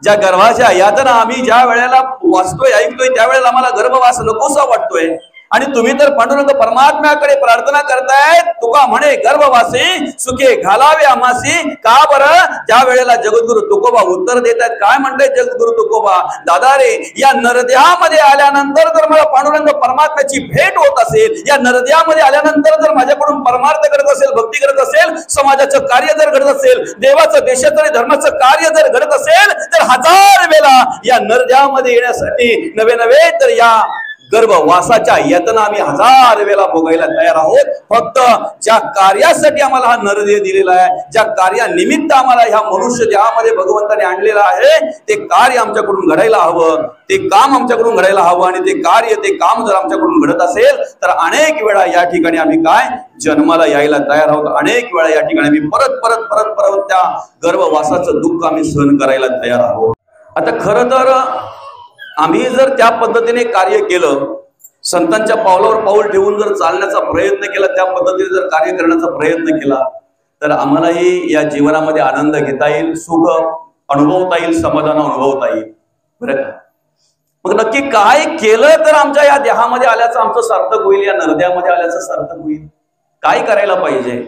ज्या गर्भाच्या यातना आम्ही ज्या वेळेला वाचतोय, ऐकतोय, त्यावेळेला आम्हाला गर्भवास नकोसा वाटतोय. आणि तुम्ही तर पांडुरंग परमात्म्याकडे प्रार्थना करताय, तुका म्हणे गर्भवासी सुखे घालावे आम्हासी. का बरं? त्या वेळेला जगद्गुरु तुकोबा उत्तर देतात. काय म्हणताय जगद्गुरु तुकोबा? दादा रे, या नरदेहामध्ये आल्यानंतर जर मला पांडुरंग परमात्म्याची भेट होत असेल, या नरदेहामध्ये आल्यानंतर जर माझ्याकडून परमार्थ करत असेल, भक्ती करत असेल, समाजाचं कार्य जर घडत असेल, देवाचं, देशाचं आणि धर्माचं कार्य जर घडत असेल, तर 1000 वेळा या नरदेहामध्ये येण्यासाठी नवे तर या गर्भवासाच्या यातना आम्ही 1000 वेळा भोगायला तयार आहोत. फक्त ज्या कार्यासाठी आम्हाला हा नरदेह दिलेला आहे, ज्या कार्यानिमित्त आम्हाला ह्या मनुष्य देहामध्ये भगवंताने आणलेलं आहे, ते कार्य आमच्याकडून घडायला हवं, ते काम आमच्याकडून घडायला हवं. आणि ते कार्य ते काम जर आमच्याकडून घडत असेल तर अनेक वेळा या ठिकाणी आम्ही काय जन्माला यायला तयार आहोत. अनेक वेळा या ठिकाणी आम्ही परत परत परत परत त्या गर्भवासाचं दुःख आम्ही सहन करायला तयार आहोत. आता खरं तर आम्ही जर त्या पद्धतीने कार्य केलं, संतांच्या पावलावर पाऊल ठेवून जर चालण्याचा प्रयत्न केला, त्या पद्धतीने जर कार्य करण्याचा प्रयत्न केला, तर आम्हालाही या जीवनामध्ये आनंद घेता येईल, सुख अनुभवता येईल, समाधान अनुभवता येईल. बरं का? मग नक्की काय केलं तर आमच्या या देहामध्ये आल्याचं आमचं सार्थक होईल, या नरदेहामध्ये आल्याचं सार्थक होईल? काय करायला पाहिजे?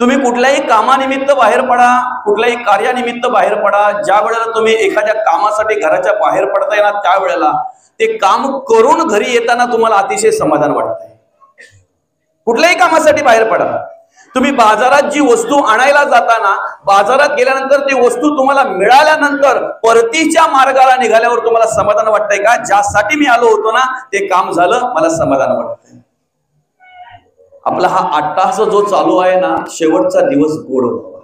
तुम्ही कुठल्याही कामानिमित्त बाहेर पडा, कुठल्याही कार्यानिमित्त बाहेर पडा. ज्या वेळेला तुम्ही एखाद्या कामासाठी घराच्या बाहेर पडताय ना, त्यावेळेला ते काम करून घरी येताना तुम्हाला अतिशय समाधान वाटतंय. कुठल्याही कामासाठी बाहेर पडा. तुम्ही बाजारात जी वस्तू आणायला जाताना, बाजारात गेल्यानंतर ती वस्तू तुम्हाला मिळाल्यानंतर परतीच्या मार्गाला निघाल्यावर तुम्हाला समाधान वाटतंय का? ज्यासाठी मी आलो होतो ना, ते काम झालं, मला समाधान वाटतंय. आपला हा 8 तास जो चालू आहे ना, शेवटचा दिवस गोड व्हावा.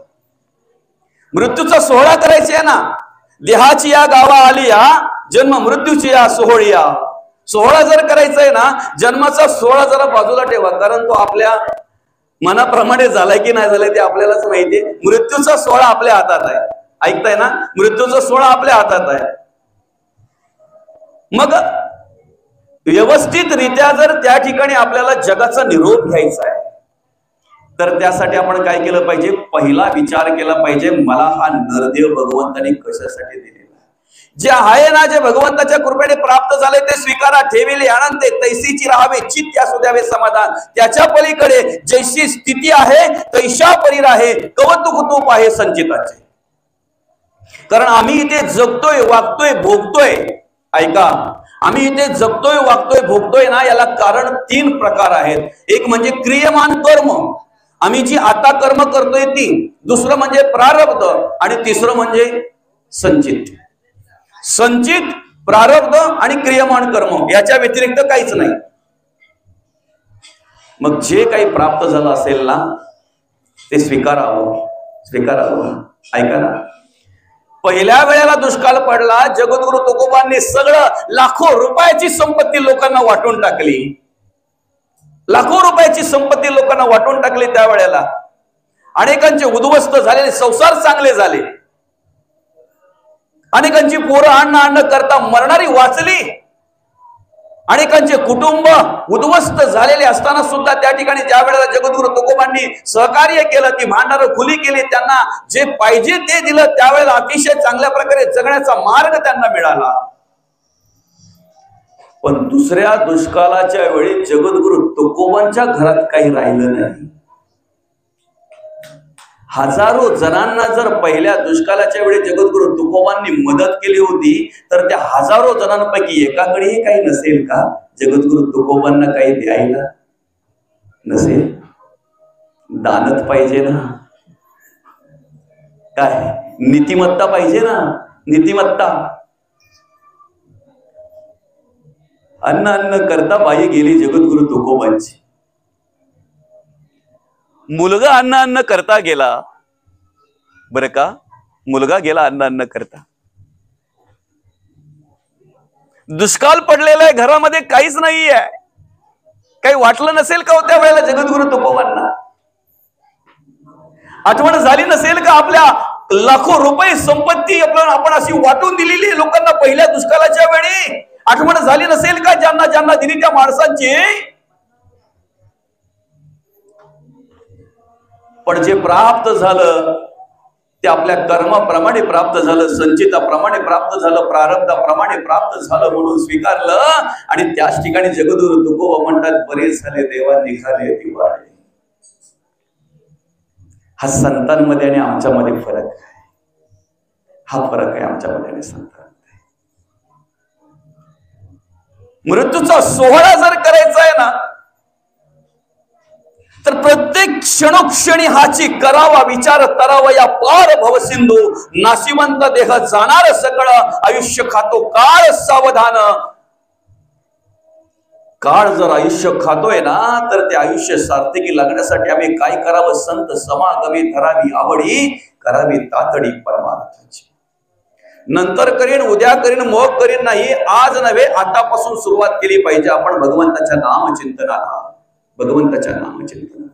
मृत्यूचा सोहळा करायचा आहे ना. देहाची या गावा आली या, जन्म मृत्यूची या सोहळिया. सोहळा जर करायचा आहे ना, जन्माचा सोहळा जरा बाजूला ठेवा, कारण तो आपल्या मनाप्रमाणे झालाय की नाही झालाय ते आपल्यालाच माहिती. मृत्यूचा सोहळा आपल्या हातात आहे. ऐकताय ना? मृत्यूचा सोहळा आपल्या हातात आहे. मग व्यवस्थित रित्या जर त्या ठिकाणी आपल्याला जगाचा निरोप घ्यायचा आहे, तर त्यासाठी आपण काय केलं पाहिजे? पहिला विचार केला पाहिजे, मला हा नरदेह भगवंताने कशासाठी दिलेला आहे? जे आहे ना, जे भगवंताच्या कृपेने प्राप्त झाले ते स्वीकारा. ठेविले आनंद तैसीची राहावे, चित्त असू द्यावे समाधान. त्याच्या पलीकडे जैसी स्थिती आहे तैशा परी राहे, कौतुक तूप आहे संचिताचे. कारण आम्ही इथे जगतोय, वागतोय, भोगतोय. ऐका, आम्ही इथे जगतोय, वागतोय, भोगतोय ना, याला कारण 3 प्रकार आहेत. एक म्हणजे क्रियमान कर्म, आम्ही जी आता कर्म करतोय ती. दुसरं म्हणजे प्रारब्ध, आणि तिसरं म्हणजे संचित. संचित, प्रारब्ध आणि क्रियमान कर्म, याच्या व्यतिरिक्त काहीच नाही. मग जे काही प्राप्त झालं असेल ना, ते स्वीकारावं, स्वीकारावं. ऐका ना, पहिल्या वेळेला दुष्काळ पडला, जगद्गुरु तुकोबांनी सगळं लाखो रुपयाची संपत्ती लोकांना वाटून टाकली. लाखो रुपयाची संपत्ती लोकांना वाटून टाकली. त्यावेळेला अनेकांचे उद्ध्वस्त झालेले संसार चांगले झाले. अनेकांची पोरं अन्न करता मरणारी वाचली. अनेकांचे कुटुंब उद्ध्वस्त झालेले असताना सुद्धा त्या ठिकाणी ज्या वेळेला जगद्गुरु तुकोबांनी सहकार्य केलं, ती भांडारं खुली केली, त्यांना जे पाहिजे ते दिलं, त्यावेळेला अतिशय चांगल्या प्रकारे जगण्याचा मार्ग त्यांना मिळाला. पण दुसऱ्या दुष्काळाच्या वेळी जगद्गुरु तुकोबांच्या घरात काही राहिलं नाही. हजारो जणांना जर पहिल्या दुष्काळाच्या वेळी जगद्गुरु तुकोबांनी मदत केली होती, तर त्या हजारो जणांपैकी एकाकडेही काही नसेल का जगद्गुरु तुकोबांना काही द्यायला? नसेल. दानत पाहिजे ना, काय नीतिमत्ता पाहिजे ना, नीतिमत्ता. अन्न करता बाई गेली जगद्गुरु तुकोबांची. मुलगा अन्न करता गेला. बरं का? मुलगा गेला अन्न करता. दुष्काळ पडलेला आहे, घरामध्ये काहीच नाहीये. काही वाटलं नसेल का त्या वेळेला जगद्गुरु तुकोबांना? आठवण झाली नसेल का आपल्या लाखो रुपये संपत्ती आपण अशी वाटून दिलेली लोकांना पहिल्या दुष्काळाच्या वेळी? आठवण झाली नसेल का ज्यांना ज्यांना दिली त्या माणसांची? पण जे प्राप्त झालं ते आपल्या कर्माप्रमाणे प्राप्त झालं, संचिताप्रमाणे प्राप्त झालं, प्रारब्धाप्रमाणे प्राप्त झालं म्हणून स्वीकारलं. आणि त्याच ठिकाणी जगद्गुरु तुकोबा म्हणतात, बरेच झाले देवा निघाले दिवाळे. हा संतांमध्ये आणि आमच्यामध्ये फरक आहे. हा फरक आहे आमच्यामध्ये आणि संतांमध्ये. मृत्यूचा सोहळा जर करायचा आहे ना, तर प्रत्येक क्षणोक्षणी हाची करावा विचार करावा. या पार भवसिंधू नाशिवंत देह जाणार सकळ, आयुष्य खातो काळ सावधान. काळ जर आयुष्य खातोय ना, तर ते आयुष्य सार्थकी लागण्यासाठी आम्ही काय करावं? संत समागमी धरावी आवडी, करावी तातडी परमार्थाची. नंतर करीन, उद्या करीन, मग करीन नाही, आज नव्हे आतापासून सुरुवात केली पाहिजे आपण भगवंताच्या नामचिंतनाला. भगवंताच्या नामचिंतनाला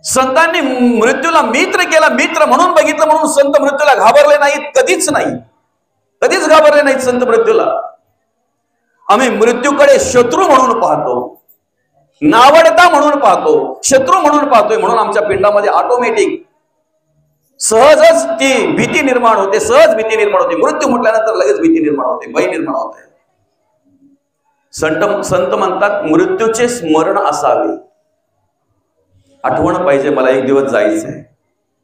संतांनी मृत्यूला मित्र केला, मित्र म्हणून बघितलं, म्हणून संत मृत्यूला घाबरले नाहीत, कधीच नाही, कधीच घाबरले नाहीत संत मृत्यूला. आम्ही मृत्यूकडे शत्रू म्हणून पाहतो, नावडता म्हणून पाहतो, शत्रू म्हणून पाहतोय, म्हणून आमच्या पिंडामध्ये ऑटोमॅटिक सहजच ती भीती निर्माण होते, सहज भीती निर्माण होते. मृत्यू म्हटल्यानंतर लगेच भीती निर्माण होते, भय निर्माण होते. संत म्हणतात मृत्यूचे स्मरण असावे, आठवण पाहिजे, मला एक दिवस जायचंय,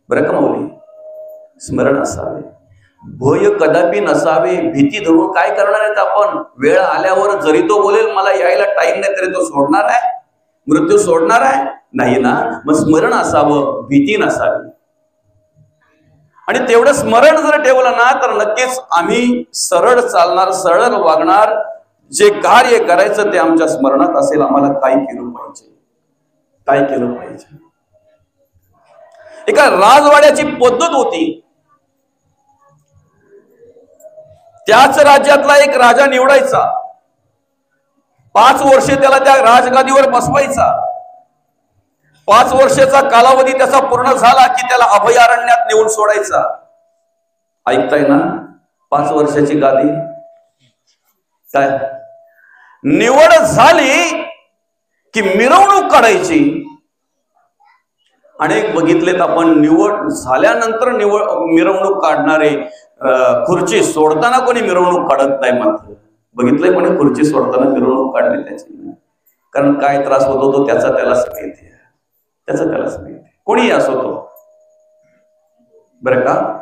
बरं का माऊली, स्मरण असावे, भय कदापि नसावे. भीती धरून काय करणार आहेत आपण? वेळ आल्यावर जरी तो बोलेल मला यायला टाइम नाही, तरी तो सोडणार आहे? मृत्यू सोडणार आहे? नाही ना. मग स्मरण असावं, भीती नसावी. आणि तेवढं स्मरण जर ठेवलं ना, तर नक्कीच आम्ही सरळ चालणार, सरळ वागणार. जे कार्य करायचं ते आमच्या स्मरणात असेल, आम्हाला काय केलं पाहिजे, काय केलं पाहिजे. एका राजवाड्याची पद्धत होती. त्याच राज्यातला एक राजा निवडायचा, 5 वर्षे त्याला त्या राजगादीवर बसवायचा. 5 वर्षाचा कालावधी त्याचा पूर्ण झाला की त्याला अभयारण्यात नेऊन सोडायचा. ऐकताय ना? 5 वर्षाची गादी. काय निवड झाली की मिरवणूक काढायची. अनेक बघितलेत आपण, निवड झाल्यानंतर मिरवणूक काढणारे. खुर्ची सोडताना कोणी मिरवणूक काढत नाही. मात्र बघितलंय कोणी खुर्ची सोडताना मिरवणूक काढली त्याची, कारण काय त्रास होतो तो त्याचा त्यालाच माहिती आहे, त्याचा त्यालाच माहिती. कोणी असो तो, बरं का.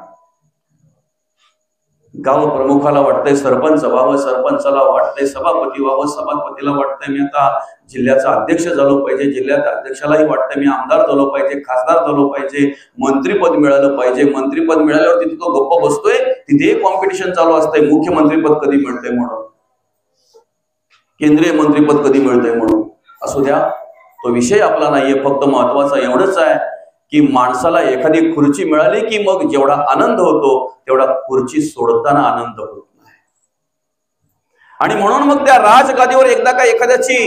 गाव प्रमुखाला वाटतंय सरपंच व्हावं, सरपंचाला वाटतंय सभापती व्हावं, सभापतीला वाटतंय मी आता जिल्ह्याचा अध्यक्ष झालो पाहिजे, जिल्ह्याच्या अध्यक्षालाही वाटतंय मी आमदार झालो पाहिजे, खासदार झालो पाहिजे, मंत्रीपद मिळालं पाहिजे. मंत्रीपद मिळाल्यावर तिथे तो गप्पा बसतोय, तिथे कॉम्पिटिशन चालू असतंय, मुख्यमंत्रीपद कधी मिळतंय म्हणून, केंद्रीय मंत्रीपद कधी मिळतंय म्हणून. असू द्या, तो विषय आपला नाहीये. फक्त महत्वाचा एवढंच आहे की माणसाला एखादी खुर्ची मिळाली की मग जेवढा आनंद होतो तेवढा खुर्ची सोडताना आनंद होत नाही. आणि म्हणून मग त्या राजगादीवर एकदा का एखाद्याची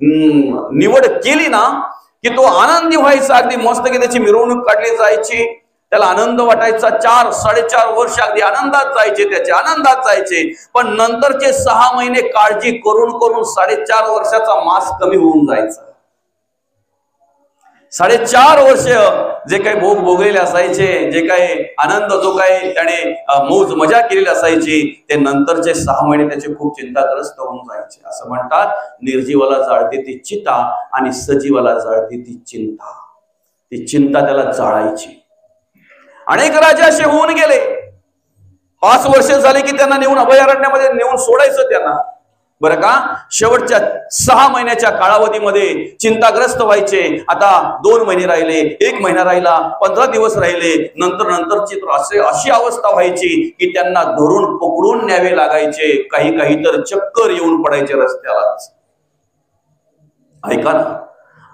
निवड केली ना की तो आनंदी व्हायचा. अगदी मस्त की त्याची मिरवणूक काढली जायची, त्याला आनंद वाटायचा. 4-4.5 वर्ष अगदी आनंदात जायचे, त्याचे आनंदात जायचे. पण नंतरचे 6 महिने काळजी करून करून 4.5 वर्षाचा मास कमी होऊन जायचा. 4.5 वर्ष जे काही भोग भोगलेले असायचे, जे काही आनंद जो काही त्याने मौज मजा केलेली असायची, ते नंतरचे 6 महिने त्याचे खूप चिंताग्रस्त होऊन जायचे. असं म्हणतात, निर्जीवाला जाळते ती चिता आणि सजीवाला जाळते ती चिंता. ती चिंता त्याला जाळायची. अनेक राजे असे होऊन गेले. 5 वर्ष झाले की त्यांना नेऊन अभयारण्यामध्ये नेऊन सोडायचं त्यांना, बरं का. शेवटच्या 6 महिन्याच्या कालावधीमध्ये चिंताग्रस्त व्हायचे. आता 2 महिने राहिले, 1 महिना राहिला, 15 दिवस राहिले. नंतरची अशी अवस्था व्हायची की त्यांना धरून पकडून न्यावे लागायचे. काही तर चक्कर येऊन पडायचे रस्त्यालाच. ऐका ना,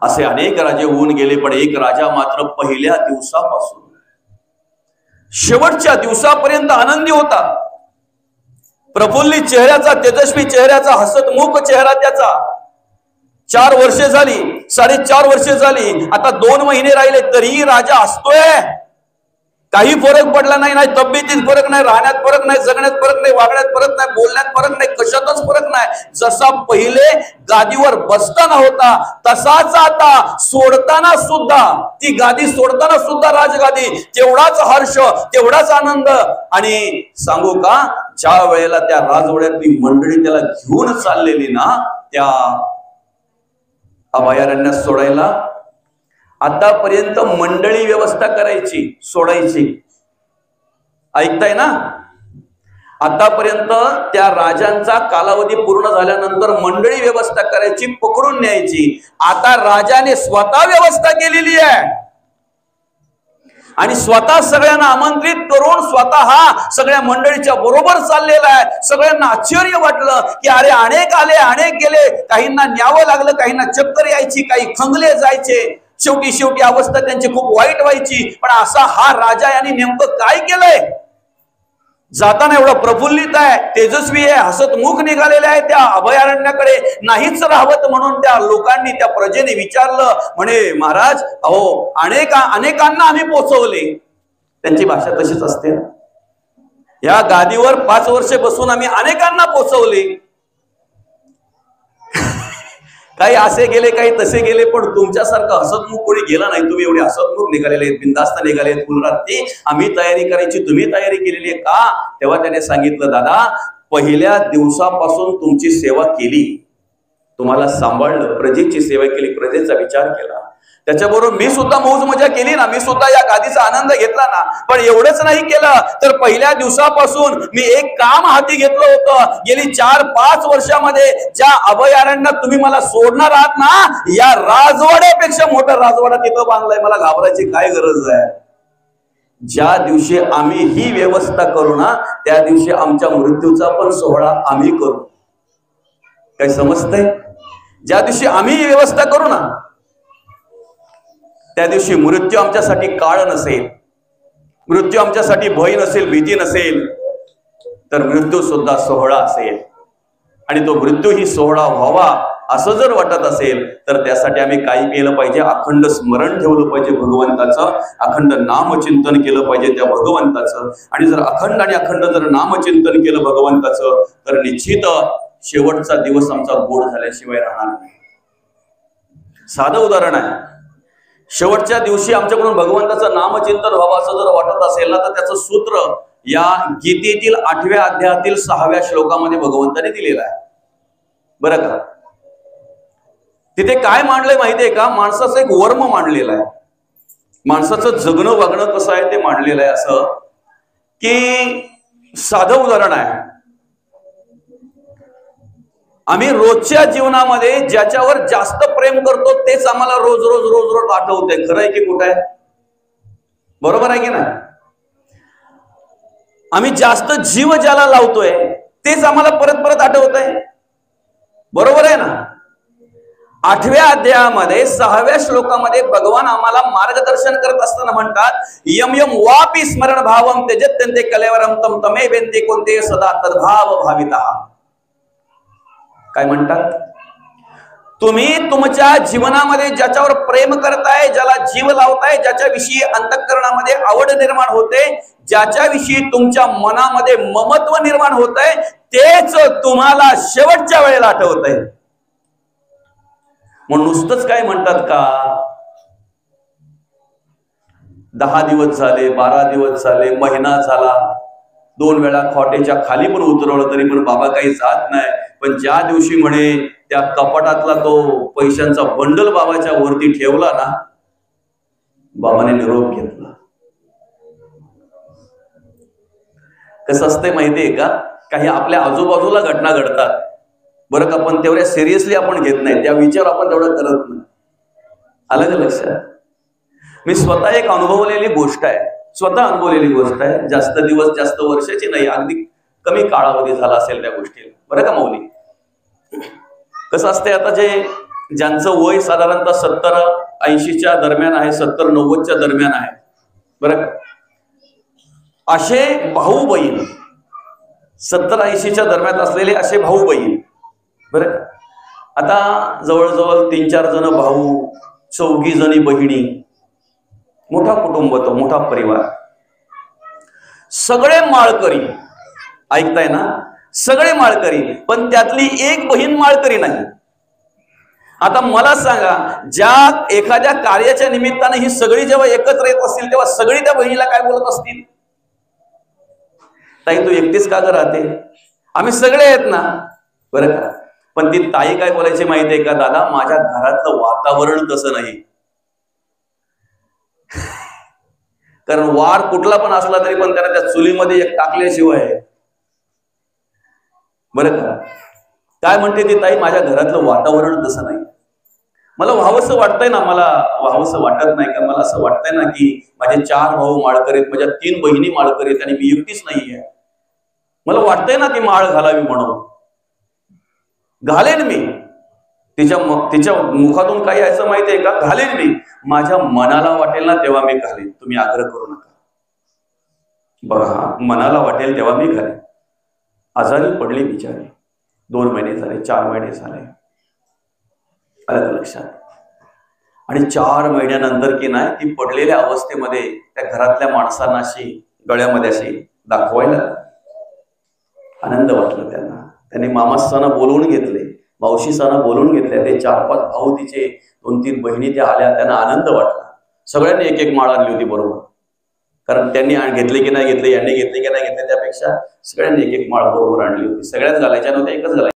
असे अनेक राजे होऊन गेले. पण एक राजा मात्र पहिल्या दिवसापासून शेवटच्या दिवसापर्यंत आनंदी होता. प्रफुल्लित चेहऱ्याचा, तेजस्वी चेहऱ्याचा, हसतमुख चेहरा त्याचा. 4 वर्षे झाली, 4.5 वर्षे झाली, आता 2 महिने राहिले तरीही राजा हसतोय. काही फरक पडला नाही. नाही तब्येतीत फरक नाही, राहण्यात फरक नाही, जगण्यात फरक नाही, वागण्यात फरक नाही, बोलण्यात फरक नाही, कशातच फरक नाही. जसा पहिले गादीवर बसताना होता तसाच आता सोडताना सुद्धा, ती गादी सोडताना सुद्धा राजगादी, तेवढाच हर्ष, तेवढाच आनंद. आणि सांगू का, ज्या वेळेला त्या राजवाड्यातली मंडळी त्याला घेऊन चाललेली ना त्या अभयारण्यात सोडायला, आतापर्यंत मंडळी व्यवस्था करायची, सोडायची. ऐकताय ना? आतापर्यंत त्या राजांचा कालावधी पूर्ण झाल्यानंतर मंडळी व्यवस्था करायची, पकडून न्यायची. आता राजाने स्वतः व्यवस्था केलेली आहे. आणि स्वतः सगळ्यांना आमंत्रित करून स्वतः सगळ्या मंडळीच्या बरोबर चाललेला आहे. सगळ्यांना आश्चर्य वाटलं की अरे अनेक आले अनेक गेले, काहींना न्यावं लागलं, काहींना चक्कर यायची, काही खंगले जायचे, शेवटी अवस्था त्यांची खूप वाईट व्हायची. पण असा हा राजा यांनी नेमकं काय केलंय? जाताना एवढा प्रफुल्लित आहे, तेजस्वी आहे, हसतमुख निघालेले आहे त्या अभयारण्याकडे. नाहीच राहवत म्हणून त्या लोकांनी, त्या प्रजेने विचारलं, म्हणे महाराज अहो अनेकांना आम्ही पोचवले. त्यांची भाषा तशीच असते ना. या गादीवर 5 वर्षे बसून आम्ही अनेकांना पोचवले. काही असे गेले, काही तसे गेले, पण तुमच्यासारखं हसतमुख कोणी गेला नाही. तुम्ही एवढे हसतमुख निघालेले आहेत, बिनधास्त निघाले आहेत. फुलरात्री आम्ही तयारी करायची, तुम्ही तयारी केलेली आहे का? तेव्हा त्याने सांगितलं, दादा पहिल्या दिवसापासून तुमची सेवा केली, तुम्हाला सांभाळलं, प्रजेची सेवा केली, प्रजेचा विचार केला, त्याच्याबरोबर मी सुद्धा मौज मजा केली ना, मी सुद्धा या गादीचा आनंद घेतला ना. पण एवढंच नाही केलं तर पहिल्या दिवसापासून मी एक काम हाती घेतलं होतं. गेली 4-5 वर्षामध्ये ज्या अभयारण्यात तुम्ही मला सोडणार आहात ना, या राजवाड्यापेक्षा मोठा राजवाडा तिथं बांधलाय. मला घाबरायची काय गरज आहे? ज्या दिवशी आम्ही ही व्यवस्था करू ना, त्या दिवशी आमच्या मृत्यूचा पण सोहळा आम्ही करू. काय समजतंय? ज्या दिवशी आम्ही ही व्यवस्था करू ना, त्या दिवशी मृत्यू आमच्यासाठी काळ नसेल, मृत्यू आमच्यासाठी भय नसेल, भीती नसेल, तर मृत्यू सुद्धा सोहळा असेल. आणि तो मृत्यू ही सोहळा व्हावा असं जर वाटत असेल तर त्यासाठी आम्ही काय केलं पाहिजे? अखंड स्मरण ठेवलं पाहिजे भगवंताचं, अखंड नामचिंतन केलं पाहिजे त्या भगवंताचं. आणि जर अखंड जर नामचिंतन केलं भगवंताचं तर निश्चित शेवटचा दिवस आमचा गोड झाल्याशिवाय राहणार नाही. साधं उदाहरण आहे. शेवटच्या दिवशी आमच्याकडून भगवंताचं नामचिंतन व्हावं असं जर वाटत असेल ना, तर त्याचं सूत्र या गीतेतील 8व्या अध्यायातील 6व्या श्लोकामध्ये भगवंताने दिलेलं आहे बरं का. तिथे काय मांडलंय माहितीये का? माणसाचं एक वर्म मांडलेलं आहे. माणसाचं जगणं वागणं कसं आहे ते मांडलेलं आहे. असं की साधं उदाहरण आहे. आम्ही रोजच्या जीवनामध्ये ज्याच्यावर जास्त प्रेम करतो तेच आम्हाला रोज रोज आठवतंय. खरं आहे की कुठं आहे? बरोबर आहे की नाही? आम्ही जास्त जीव ज्याला लावतोय तेच आम्हाला परत आठवतंय. बरोबर आहे ना? 8व्या अध्यायामध्ये 6व्या श्लोकामध्ये भगवान आम्हाला मार्गदर्शन करत असताना म्हणतात, यम यम वापी स्मरण भावम त्यजत्यन्ते कलेवरम तम तमे वेन्ते कोणते सदा तद्भाव भाविता. काय म्हणतात? तुम्ही तुमच्या जीवनामध्ये ज्याच्यावर प्रेम करताय, ज्याला जीव लावताय, ज्याच्याविषयी अंतःकरणामध्ये आवड निर्माण होते, ज्याच्याविषयी तुमच्या मनामध्ये ममत्व निर्माण होतंय, तेच तुम्हाला शेवटच्या वेळेला आठवतंय. म्हणून नुसतंच काय म्हणतात का 10 दिवस झाले, 12 दिवस झाले, महिना झाला, 2 वेळा खोटेच्या खाली पण उतरवलं तरी पण बाबा काही जात नाही. पण ज्या दिवशी म्हणे त्या कपाटातला तो पैशांचा बंडल बाबाच्या वरती ठेवला ना, बाबाने निरोप घेतला. कसं असतंय माहितीये का? काही आपल्या आजूबाजूला घटना घडतात बरं का, पण तेवढ्या सिरियसली आपण घेत नाही, त्या विचार आपण तेवढा करत नाही. आलं का लक्षात? मी स्वतः एक अनुभवलेली गोष्ट आहे, जास्त दिवस जास्त वर्षाची नाही, अगदी कमी काळावधी झाला असेल त्या गोष्टीला बरं का माऊली. कसं असतंय, आता ज्यांचं वय साधारणतः 70-80च्या दरम्यान आहे, 70-90च्या दरम्यान आहे बरं का, असे भाऊ बहीण 70-80च्या दरम्यान असलेले असे भाऊ बहीण बरं का. आता जवळजवळ 3-4 जण भाऊ, 4 जणी बहिणी, मोठा कुटुंब, तो मोठा परिवार, सगळे माळकरी. ऐकताय ना? सगळे माळकरी, पण त्यातली एक बहीण माळकरी नाही. आता मला सांगा, ज्या एखाद्या कार्याच्या निमित्ताने ही सगळी जेव्हा एकत्र येत असतील तेव्हा सगळी त्या बहिणीला काय बोलत असतील? ताई तू एकटीच का ग राहते? आम्ही सगळे आहेत ना बरं का. पण ती ताई काय बोलायची माहितीये का? दादा माझ्या घरातलं वातावरण तसं नाही. कारण वार कुठला पण असला तरी पण त्याला त्या चुलीमध्ये एक टाकल्याशिवाय बरं का. काय म्हणते ती ताई? माझ्या घरातलं वातावरण तसं नाही. मला व्हावंसं वाटतंय ना, मला व्हावंसं वाटत नाही का? मला असं वाटतंय ना की माझे 4 भाऊ माळकरी आहेत, माझ्या 3 बहिणी माळकरी आहेत आणि मी एकटीच नाहीये. मला वाटतंय ना ती माळ घालावी म्हणून. घालेन मी. तिच्या मुखातून काय यायचं माहितीये का? घालेन मी. माझ्या मनाला वाटेल ना तेव्हा मी घालेन. तुम्ही आग्रह करू नका. बघा, मनाला वाटेल तेव्हा मी घालेन. आजारी पडली बिचारी. 2 महिने झाले, 4 महिने झाले. आलं लक्षात? आणि 4 महिन्यानंतर की नाही ती पडलेल्या अवस्थेमध्ये त्या घरातल्या माणसांना अशी गळ्यामध्ये अशी दाखवायला आनंद वाटला त्यांना. त्यांनी मामासांना बोलवून घेतले, मावशीसांना बोलवून घेतले. ते 4-5 भाऊ तिचे, 2-3 बहिणी त्या आल्या. त्यांना आनंद वाटला. सगळ्यांनी एक एक माळ आणली होती बरोबर. कारण त्यांनी घेतले की नाही घेतले, यांनी घेतले की नाही घेतले, त्यापेक्षा सगळ्यांनी एक एक माळ बरोबर आणली होती. सगळ्याच घालायच्या नव्हत्या, एकच घालायच्या.